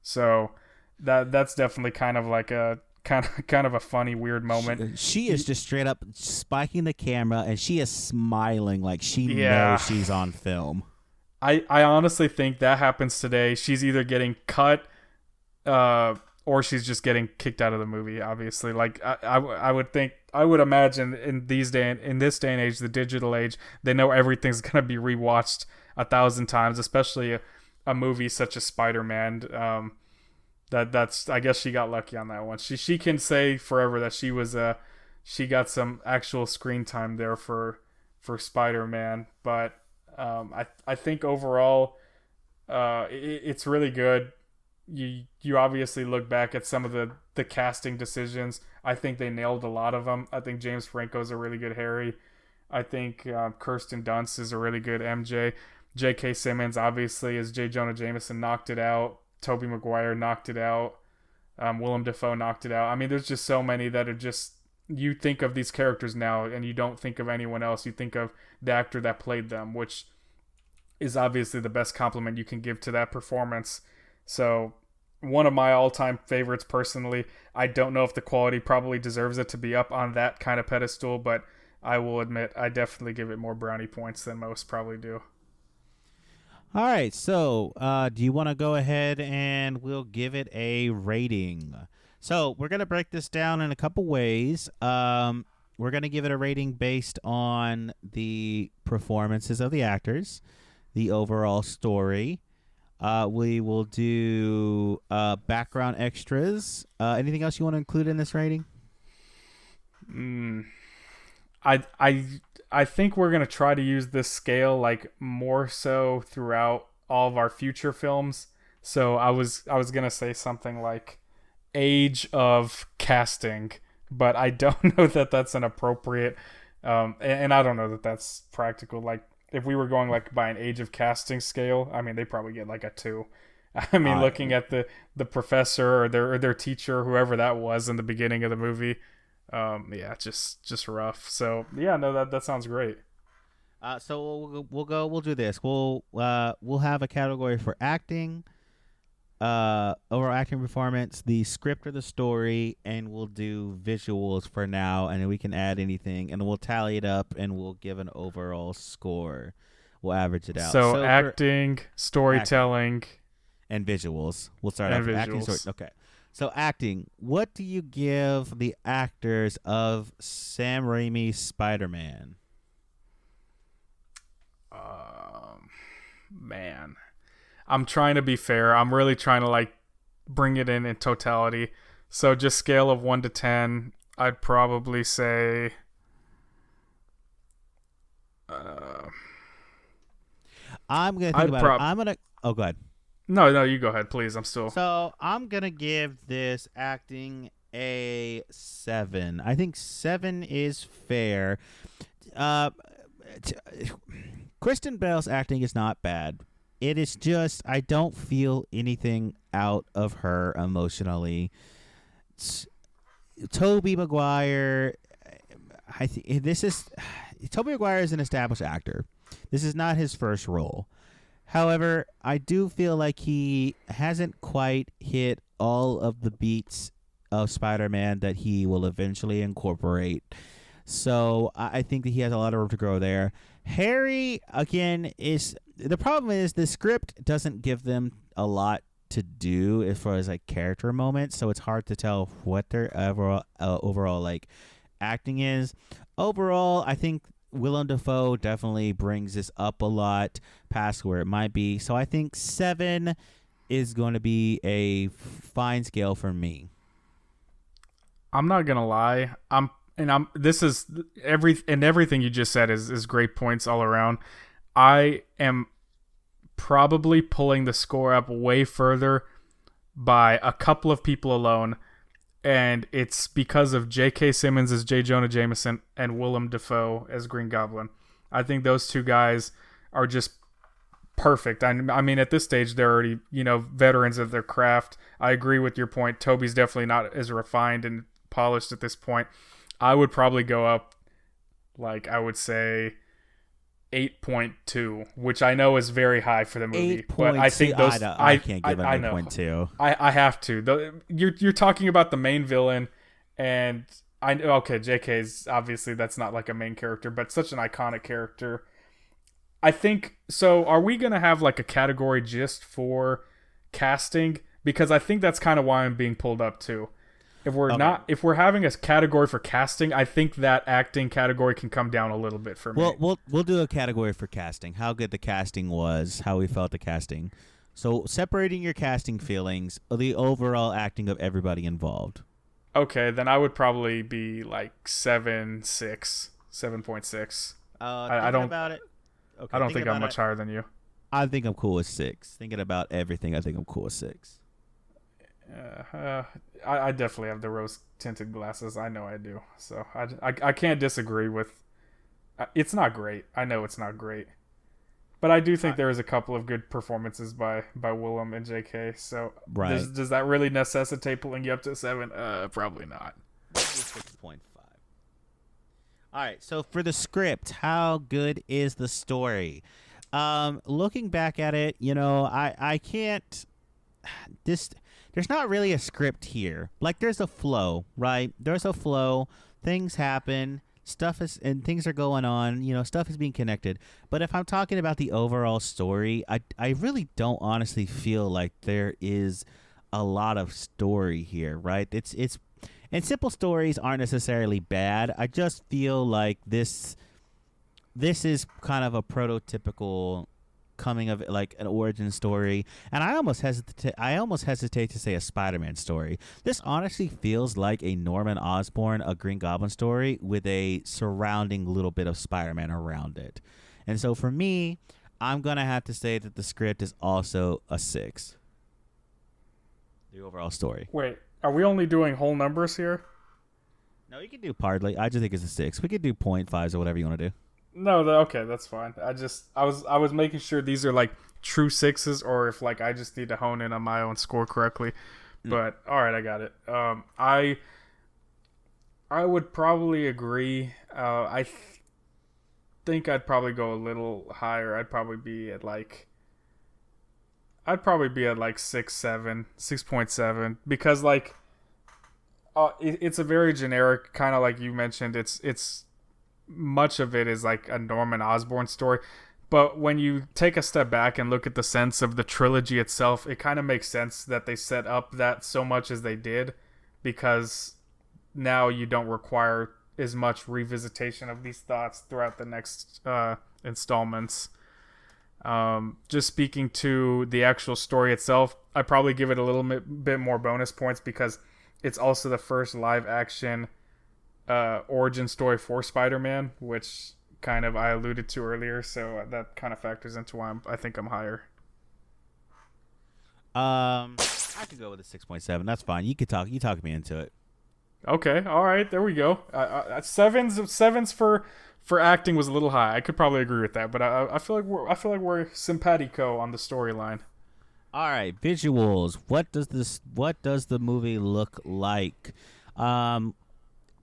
So that's definitely kind of like a kind of a funny, weird moment. She is just straight up spiking the camera, and she is smiling like she Yeah. knows she's on film. I honestly think that happens today. She's either getting cut, or she's just getting kicked out of the movie. Obviously, like I would imagine in this day and age, the digital age, they know everything's gonna be rewatched 1,000 times, especially a movie such as Spider-Man. That's I guess she got lucky on that one. She can say forever that she got some actual screen time there for Spider-Man, but I think overall, it's really good. You obviously look back at some of the casting decisions. I think they nailed a lot of them. I think James Franco's a really good Harry. I think Kirsten Dunst is a really good MJ. J.K. Simmons obviously as J. Jonah Jameson knocked it out. Tobey Maguire knocked it out. Willem Dafoe knocked it out. I mean, there's just so many that are just, you think of these characters now and you don't think of anyone else. You think of the actor that played them, which is obviously the best compliment you can give to that performance. So one of my all-time favorites personally. I don't know if the quality probably deserves it to be up on that kind of pedestal, but I will admit I definitely give it more brownie points than most probably do. All right, so do you want to go ahead and we'll give it a rating? So we're going to break this down in a couple ways. We're going to give it a rating based on the performances of the actors, the overall story. We will do background extras. Anything else you want to include in this rating? I think we're gonna try to use this scale like more so throughout all of our future films. So I was gonna say something like age of casting, but I don't know that that's an appropriate, and I don't know that that's practical. Like if we were going like by an age of casting scale, I mean they probably get like a 2. I mean, looking at the professor or their teacher, whoever that was in the beginning of the movie. Yeah, just rough. So yeah, no, that sounds great. So we'll do this. We'll have a category for acting, overall acting performance, the script or the story, and we'll do visuals for now, and then we can add anything, and we'll tally it up, and we'll give an overall score. We'll average it out. So acting, storytelling, and visuals. We'll start off with acting. Okay. So acting, what do you give the actors of Sam Raimi's Spider-Man? Man, I'm trying to be fair. I'm really trying to like bring it in totality. So just scale of 1 to 10, I'd probably say. I'm gonna think about it. I'm gonna. Oh, go ahead. No, you go ahead, please. I'm still. So I'm gonna give this acting a 7. I think 7 is fair. Kristen Bell's acting is not bad. It is just I don't feel anything out of her emotionally. Tobey Maguire. I think Tobey Maguire is an established actor. This is not his first role. However, I do feel like he hasn't quite hit all of the beats of Spider-Man that he will eventually incorporate. So I think that he has a lot of room to grow there. Harry, again, the problem is the script doesn't give them a lot to do as far as like character moments, so it's hard to tell what their overall like acting is. Overall, I think Willem Dafoe definitely brings this up a lot past where it might be. So I think 7 is going to be a fine scale for me. I'm not gonna lie. Everything you just said is great points all around. I am probably pulling the score up way further by a couple of people alone. And it's because of J.K. Simmons as J. Jonah Jameson and Willem Dafoe as Green Goblin. I think those two guys are just perfect. I mean, at this stage, they're already, veterans of their craft. I agree with your point. Toby's definitely not as refined and polished at this point. I would probably go up, like, I would say 8.2, which I know is very high for the movie. 8.2. But I think those I can't give him I know. 8.2. I have to. You're talking about the main villain, and I know. Okay, JK's obviously that's not like a main character, but such an iconic character. I think so. Are we gonna have like a category just for casting? Because I think that's kind of why I'm being pulled up too. If we're having a category for casting, I think that acting category can come down a little bit for me. Well, we'll do a category for casting. How good the casting was, how we felt the casting. So separating your casting feelings, the overall acting of everybody involved. Okay, then I would probably be like 7.6. I don't about it. Okay, I don't think I'm much higher than you. I think I'm cool with 6. Thinking about everything, I think I'm cool with 6. I definitely have the rose tinted glasses. I know I do. So I can't disagree with. It's not great. I know it's not great, but I do think there is a couple of good performances by Willem and J.K. So right. Does that really necessitate pulling you up to 7? Probably not. 6.5. All right. So for the script, how good is the story? Looking back at it, I can't. There's not really a script here. Like, there's a flow, right? There's a flow. Things happen. Things are going on. Stuff is being connected. But if I'm talking about the overall story, I really don't honestly feel like there is a lot of story here, right? And simple stories aren't necessarily bad. I just feel like this is kind of a prototypical coming of like an origin story, and I almost hesitate to say a Spider-Man story. This honestly feels like a Norman Osborn, a Green Goblin story with a surrounding little bit of Spider-Man around it. And so for me, I'm gonna have to say that the script is also a 6. The overall story. Wait, are we only doing whole numbers here? No, you can do partly. I just think it's a 6. We could do 0.5s or whatever you want to do. No, okay, that's fine. I was making sure these are like true 6s, or if like I just need to hone in on my own score correctly. But all right, I got it. I would probably agree. I think I'd probably go a little higher. I'd probably be at like 6, 7, 6.7, because like it's a very generic kind of, like you mentioned. It's much of it is like a Norman Osborn story, but when you take a step back and look at the sense of the trilogy itself, it kind of makes sense that they set up that so much as they did, because now you don't require as much revisitation of these thoughts throughout the next installments. Just speaking to the actual story itself, I probably give it a little bit more bonus points because it's also the first live action origin story for Spider-Man, which kind of I alluded to earlier, so that kind of factors into why I think I'm higher. I could go with a 6.7. That's fine. You talk me into it. Okay, all right, there we go. Sevens for acting was a little high. I could probably agree with that, but I feel like we're simpatico on the storyline. All right, visuals. What does the movie look like?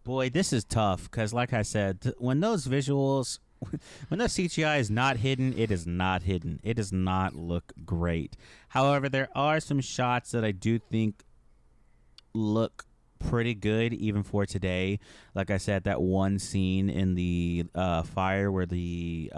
Boy, this is tough because, like I said, when those CGI is not hidden, it is not hidden. It does not look great. However, there are some shots that I do think look pretty good even for today. Like I said, that one scene in the fire where the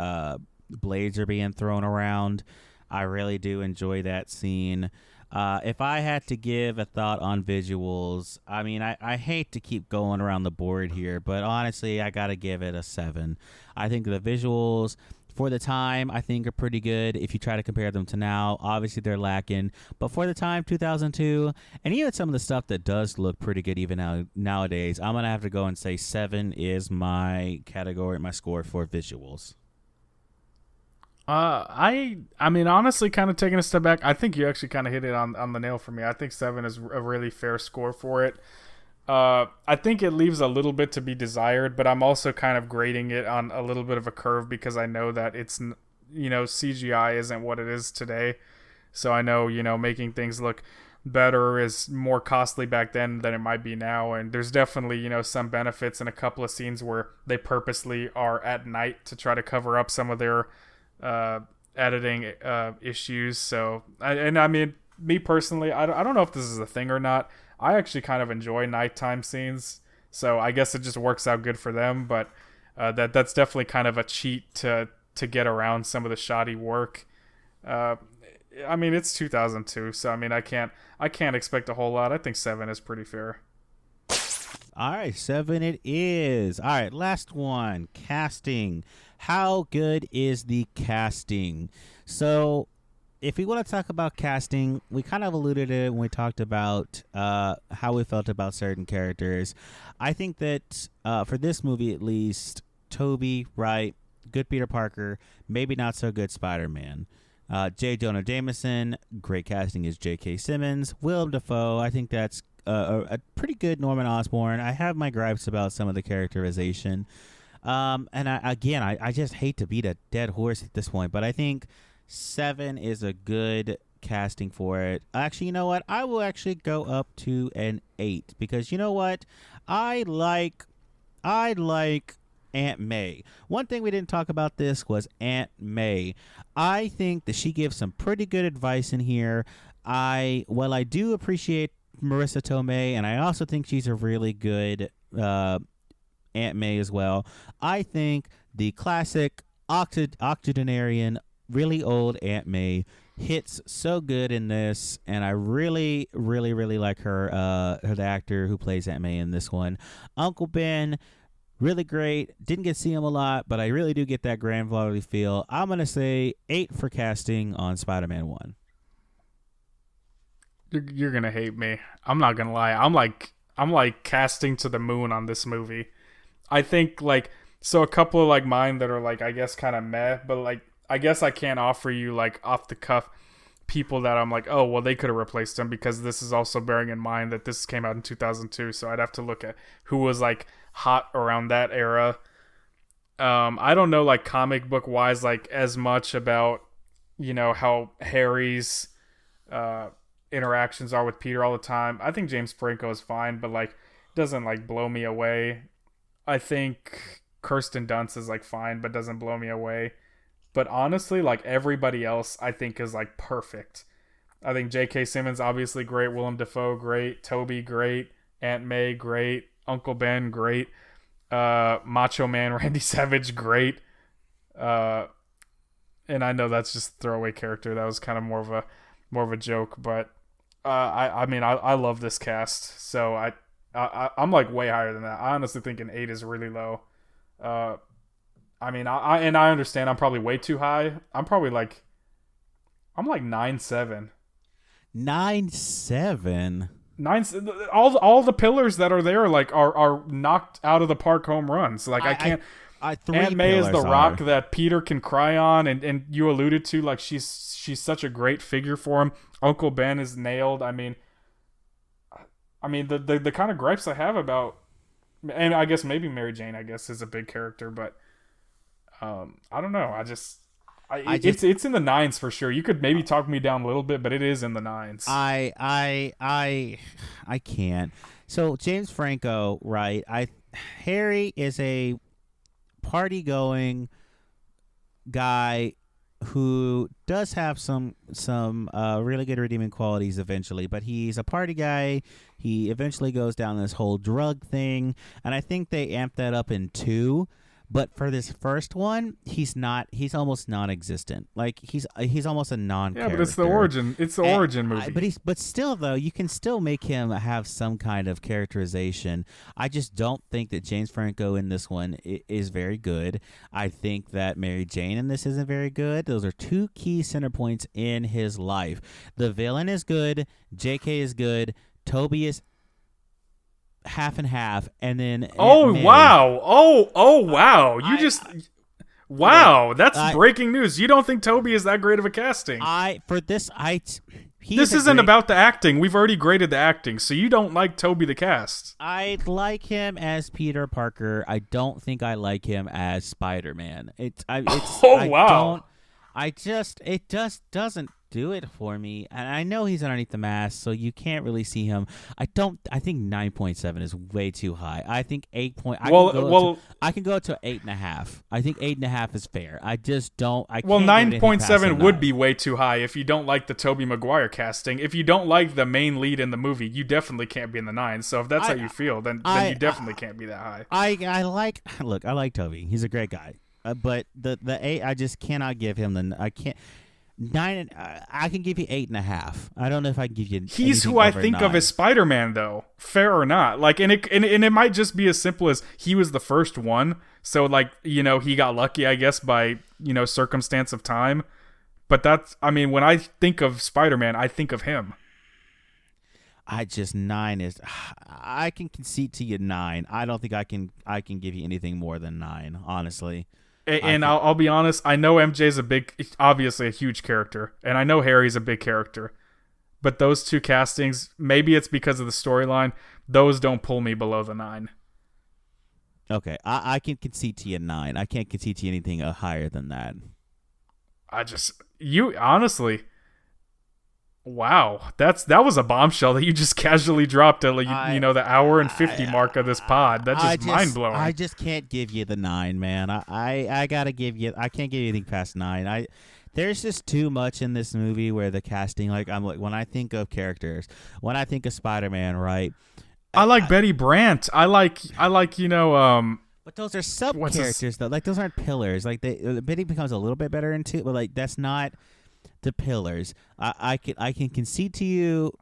blades are being thrown around, I really do enjoy that scene. If I had to give a thought on visuals, I mean, I hate to keep going around the board here, but honestly, I got to give it a 7. I think the visuals for the time, I think, are pretty good. If you try to compare them to now, obviously they're lacking. But for the time, 2002, and even some of the stuff that does look pretty good even nowadays, I'm going to have to go and say 7 is my category, my score for visuals. I mean, honestly, kind of taking a step back, I think you actually kind of hit it on the nail for me. I think 7 is a really fair score for it. I think it leaves a little bit to be desired, but I'm also kind of grading it on a little bit of a curve because I know that it's, CGI isn't what it is today. So I know, making things look better, is more costly back then than it might be now. And there's definitely, some benefits in a couple of scenes where they purposely are at night to try to cover up some of their editing issues. So, I mean, me personally, I don't know if this is a thing or not. I actually kind of enjoy nighttime scenes, so I guess it just works out good for them. But that's definitely kind of a cheat to get around some of the shoddy work. I mean, it's 2002, so I mean, I can't expect a whole lot. I think 7 is pretty fair. All right, 7 it is. All right, last one, casting. How good is the casting? So, if we want to talk about casting, we kind of alluded to it when we talked about how we felt about certain characters. I think that for this movie, at least, Tobey, right, good Peter Parker, maybe not so good Spider-Man. J. Jonah Jameson, great casting as J.K. Simmons. Willem Dafoe, I think that's a pretty good Norman Osborn. I have my gripes about some of the characterization. And I just hate to beat a dead horse at this point, but I think 7 is a good casting for it. Actually, you know what? I will actually go up to an 8 because you know what? I like Aunt May. One thing we didn't talk about this was Aunt May. I think that she gives some pretty good advice in here. I do appreciate Marissa Tomei, and I also think she's a really good Aunt May as well. I think the classic octogenarian, really old Aunt May hits so good in this, and I really, really, really like her, the actor who plays Aunt May in this one. Uncle Ben, really great. Didn't get to see him a lot, but I really do get that grandfatherly feel. I'm going to say 8 for casting on Spider-Man 1. You're going to hate me. I'm not going to lie. I'm like casting to the moon on this movie. I think so a couple of mine that are I guess kind of meh, but I guess I can't offer you off the cuff people that I'm oh, well, they could have replaced them, because this is also bearing in mind that this came out in 2002. So I'd have to look at who was hot around that era. I don't know comic book wise as much about how Harry's interactions are with Peter all the time. I think James Franco is fine, but doesn't blow me away. I think Kirsten Dunst is fine, but doesn't blow me away. But honestly, everybody else I think is perfect. I think J.K. Simmons obviously great, Willem Dafoe great, Tobey great, Aunt May great, Uncle Ben great, Macho Man Randy Savage great. And I know that's just a throwaway character. That was kind of more of a joke, but I mean I love this cast. So I'm way higher than that. I honestly think an 8 is really low. I mean, I understand I'm probably way too high. I'm probably I'm 9.7. 9.7. All the pillars that are there are knocked out of the park home runs. I can't. Aunt May is the rock that Peter can cry on, and you alluded to she's such a great figure for him. Uncle Ben is nailed. I mean the kind of gripes I have about, and I guess maybe Mary Jane is a big character, but I don't know. It's in the 9s for sure. You could maybe talk me down a little bit, but it is in the 9s. I can't. So James Franco, right? Harry is a party-going guy who does have some really good redeeming qualities eventually, but he's a party guy. He eventually goes down this whole drug thing, and I think they amped that up in 2. But for this first one, he's almost non-existent. He's almost a non-character. Yeah, but it's the origin. It's the origin movie. But still, though, you can still make him have some kind of characterization. I just don't think that James Franco in this one is very good. I think that Mary Jane in this isn't very good. Those are 2 key center points in his life. The villain is good. J.K. is good. Tobey is half and half, and then wow, that's breaking news. You don't think Tobey is that great of a casting? This isn't about the acting. We've already graded the acting, so you don't like Tobey the cast. I like him as Peter Parker. I don't think I like him as Spider-Man. It just doesn't do it for me. And I know he's underneath the mask, so you can't really see him. I think 9.7 is way too high. I think 8 point. I can go to 8.5. I think 8.5 is fair. I just don't. I well, can't 9.7 would be way too high if you don't like the Tobey Maguire casting. If you don't like the main lead in the movie, you definitely can't be in the 9. So if that's how you feel, then you definitely can't be that high. I like Tobey. He's a great guy. But the 8, I just cannot give him the. I can't. 9. I can give you 8.5. I don't know if I can give you. He's who I think 9. of as Spider-Man, though. Fair or not, like, and it might just be as simple as he was the first one, so like he got lucky, I guess, by circumstance of time. But that's, I mean, when I think of Spider-Man, I think of him. 9 is. I can concede to you 9. I don't think I can give you anything more than 9, honestly. And I'll be honest, I know MJ's obviously a huge character, and I know Harry's a big character, but those two castings, maybe it's because of the storyline, those don't pull me below the 9. Okay, I can concede to you 9. I can't concede to you anything higher than that. Honestly, wow, that was a bombshell that you just casually dropped at the hour and 50 mark of this pod. That's just mind blowing. I just can't give you the 9, man. I gotta give you. I can't give you anything past 9. There's just too much in this movie where the casting. When I think of characters, when I think of Spider-Man, right? I like Betty Brant. I like. But those are sub characters though. Like those aren't pillars. Like Betty becomes a little bit better in 2, but like that's not the pillars. I can concede to you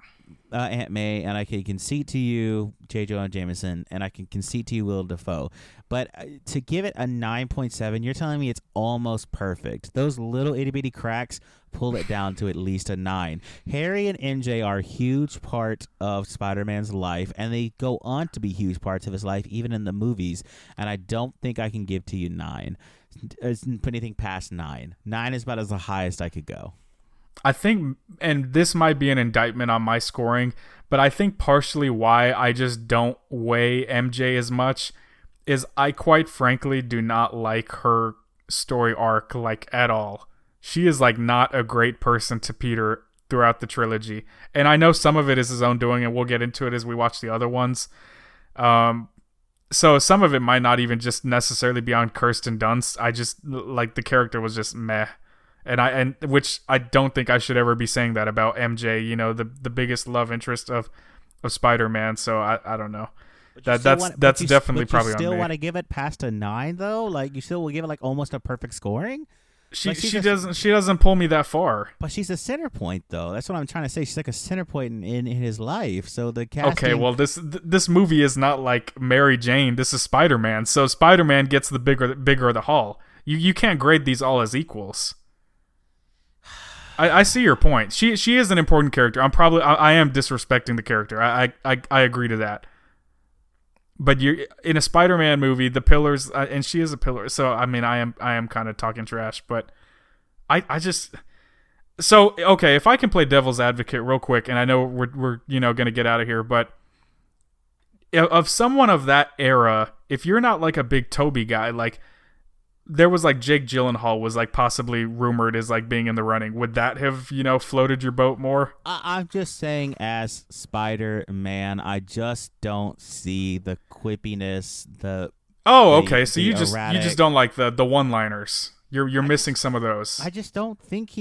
Aunt May, and I can concede to you J. Jonah Jameson, and I can concede to you Willem Dafoe. But to give it a 9.7, you're telling me it's almost perfect. Those little itty bitty cracks pull it down to at least a 9. Harry and MJ are a huge part of Spider-Man's life, and they go on to be huge parts of his life, even in the movies. And I don't think I can give to you 9. Put anything past 9. 9 is about as the highest I could go. I think, and this might be an indictment on my scoring, but I think partially why I just don't weigh MJ as much is I quite frankly do not like her story arc at all. She is not a great person to Peter throughout the trilogy. And I know some of it is his own doing, and we'll get into it as we watch the other ones. So some of it might not even just necessarily be on Kirsten Dunst. I just the character was just meh. And which I don't think I should ever be saying that about MJ, the biggest love interest of Spider-Man. So I don't know. That's definitely probably on me. You still want to give it past a 9 though? Like you still will give it almost a perfect scoring? She doesn't pull me that far. But she's a center point though. That's what I'm trying to say. She's like a center point in his life. So the casting. Okay, well this movie is not like Mary Jane. This is Spider-Man. So Spider-Man gets the bigger the haul. You can't grade these all as equals. I see your point. She is an important character. I am disrespecting the character. I agree to that. But you're in a Spider-Man movie, the pillars, and she is a pillar. So I mean, I am kind of talking trash, but I just so okay. If I can play devil's advocate real quick, and I know we're gonna get out of here, but of someone of that era, if you're not a big Tobey guy, there was Jake Gyllenhaal was possibly rumored as being in the running. Would that have floated your boat more? I'm just saying, as Spider-Man, I just don't see the quippiness. Okay. So you just don't like the one-liners. You're missing some of those. I just don't think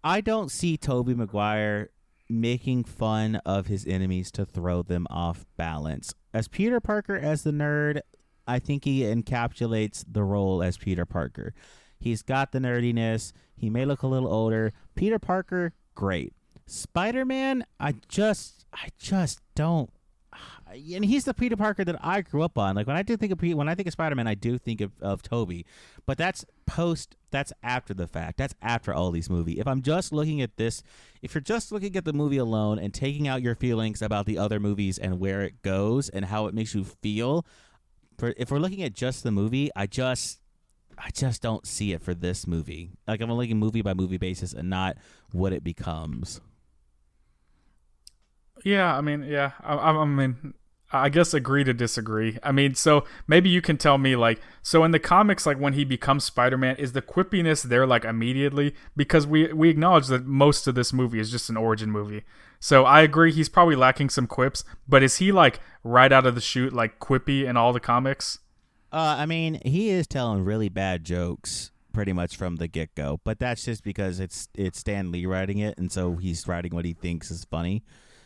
I don't see Tobey Maguire making fun of his enemies to throw them off balance. As Peter Parker, as the nerd, I think he encapsulates the role as Peter Parker. He's got the nerdiness. He may look a little older. Peter Parker, great. Spider-Man, I just don't. And he's the Peter Parker that I grew up on. When I think of Spider-Man, I do think of Tobey. But that's after the fact. That's after all these movies. If I'm just looking at this, if you're just looking at the movie alone and taking out your feelings about the other movies and where it goes and how it makes you feel, if we're looking at just the movie, I just don't see it for this movie. I'm looking movie by movie basis and not what it becomes. Yeah, I mean, yeah, I mean, I guess agree to disagree. I mean, so maybe you can tell me, like, so in the comics, like when he becomes Spider-Man, is the quippiness there like immediately? Because we acknowledge that most of this movie is just an origin movie. So I agree he's probably lacking some quips, but is he like right out of the chute like quippy in all the comics? I mean, he is telling really bad jokes pretty much from the get-go, but that's just because it's Stan Lee writing it, and so he's writing what he thinks is funny.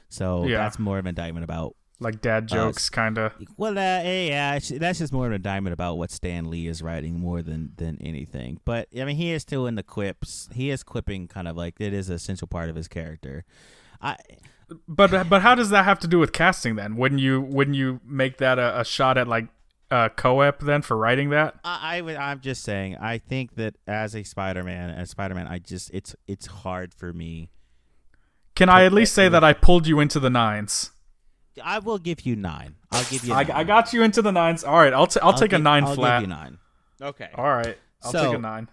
So Yeah. that's more of an indictment about Like dad jokes, kind of. well, yeah, that's just more of an indictment about what Stan Lee is writing more than anything. But I mean, he is still in the quips. He is quipping, kind of like it is an essential part of his character. But how does that have to do with casting then? Wouldn't you make that a shot at like co-ep then for writing that? I'm just saying. I think that as Spider-Man, I just it's hard for me. Can I at least say that I pulled you into the nines? I will give you 9. I'll give you. I got you into the nines. All right, I'll take a 9 I'll flat. give you 9. Okay. All right, I'll take a 9.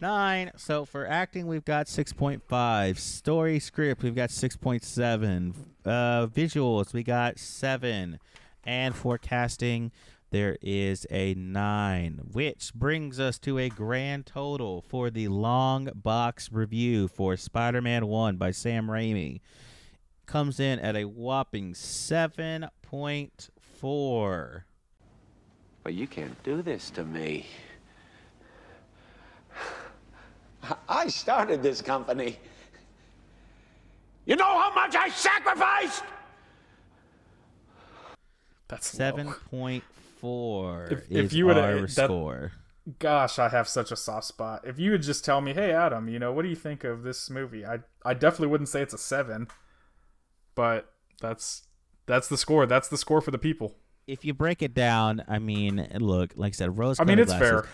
9. So for acting, we've got 6.5. Story script, we've got 6.7. Visuals, we got 7. And for casting, there is a 9, which brings us to a grand total for the long box review for Spider-Man 1 by Sam Raimi. Comes in at a whopping 7.4. But you can't do this to me. I started this company. You know how much I sacrificed? That's low. 7.4 If is you would our score. Gosh, I have such a soft spot. If you would just tell me, hey Adam, what do you think of this movie? I definitely wouldn't say it's a 7, but that's the score. That's the score for the people. If you break it down, I mean, look, like I said, rose. I mean, it's fair.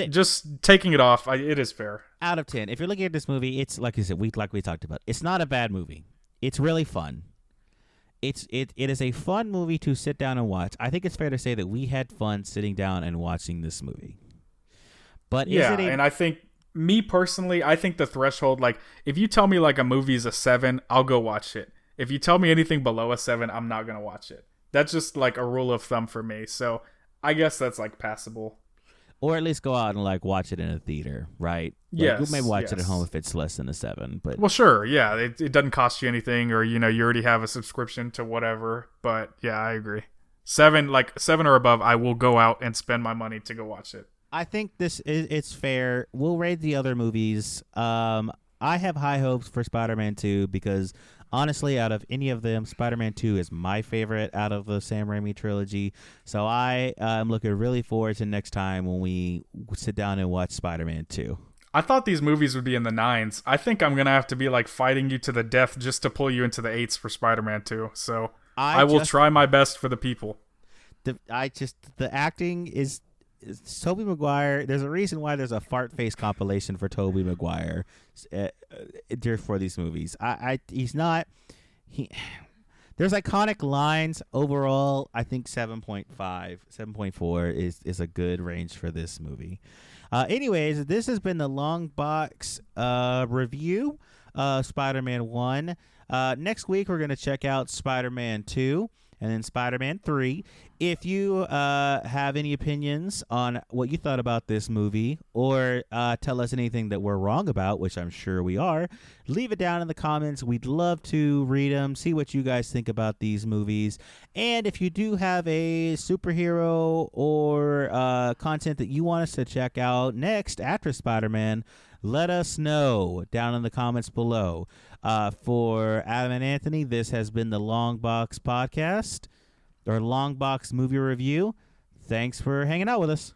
Just taking it off, it is fair. Out of 10. If you're looking at this movie, it's like you said, we talked about. It's not a bad movie. It's really fun. It is a fun movie to sit down and watch. I think it's fair to say that we had fun sitting down and watching this movie. But yeah, and I think me personally, I think the threshold, like if you tell me like a movie's a 7, I'll go watch it. If you tell me anything below a 7, I'm not gonna watch it. That's just like a rule of thumb for me. So I guess that's like passable. Or at least go out and like watch it in a theater, right? Yes. Like, maybe watch it at home if it's less than a 7. But well, sure, yeah, it doesn't cost you anything, or you already have a subscription to whatever. But yeah, I agree. 7 or above, I will go out and spend my money to go watch it. I think it's fair. We'll rate the other movies. I have high hopes for Spider-Man 2 because honestly, out of any of them, Spider-Man 2 is my favorite out of the Sam Raimi trilogy. So I am looking really forward to next time when we sit down and watch Spider-Man 2. I thought these movies would be in the 9s. I think I'm going to have to be like fighting you to the death just to pull you into the 8s for Spider-Man 2. So I will try my best for the people. The acting is Tobey Maguire. There's a reason why there's a fart face compilation for Tobey Maguire for these movies. He's not. There's iconic lines. Overall, I think 7.5, 7.4 is a good range for this movie. Anyways, this has been the Long Box review of Spider-Man 1. Next week, we're going to check out Spider-Man 2 and then Spider-Man 3. If you have any opinions on what you thought about this movie or tell us anything that we're wrong about, which I'm sure we are, leave it down in the comments. We'd love to read them, see what you guys think about these movies. And if you do have a superhero or content that you want us to check out next after Spider-Man, let us know down in the comments below. For Adam and Anthony, this has been the Long Box Podcast or Long Box Movie Review. Thanks for hanging out with us.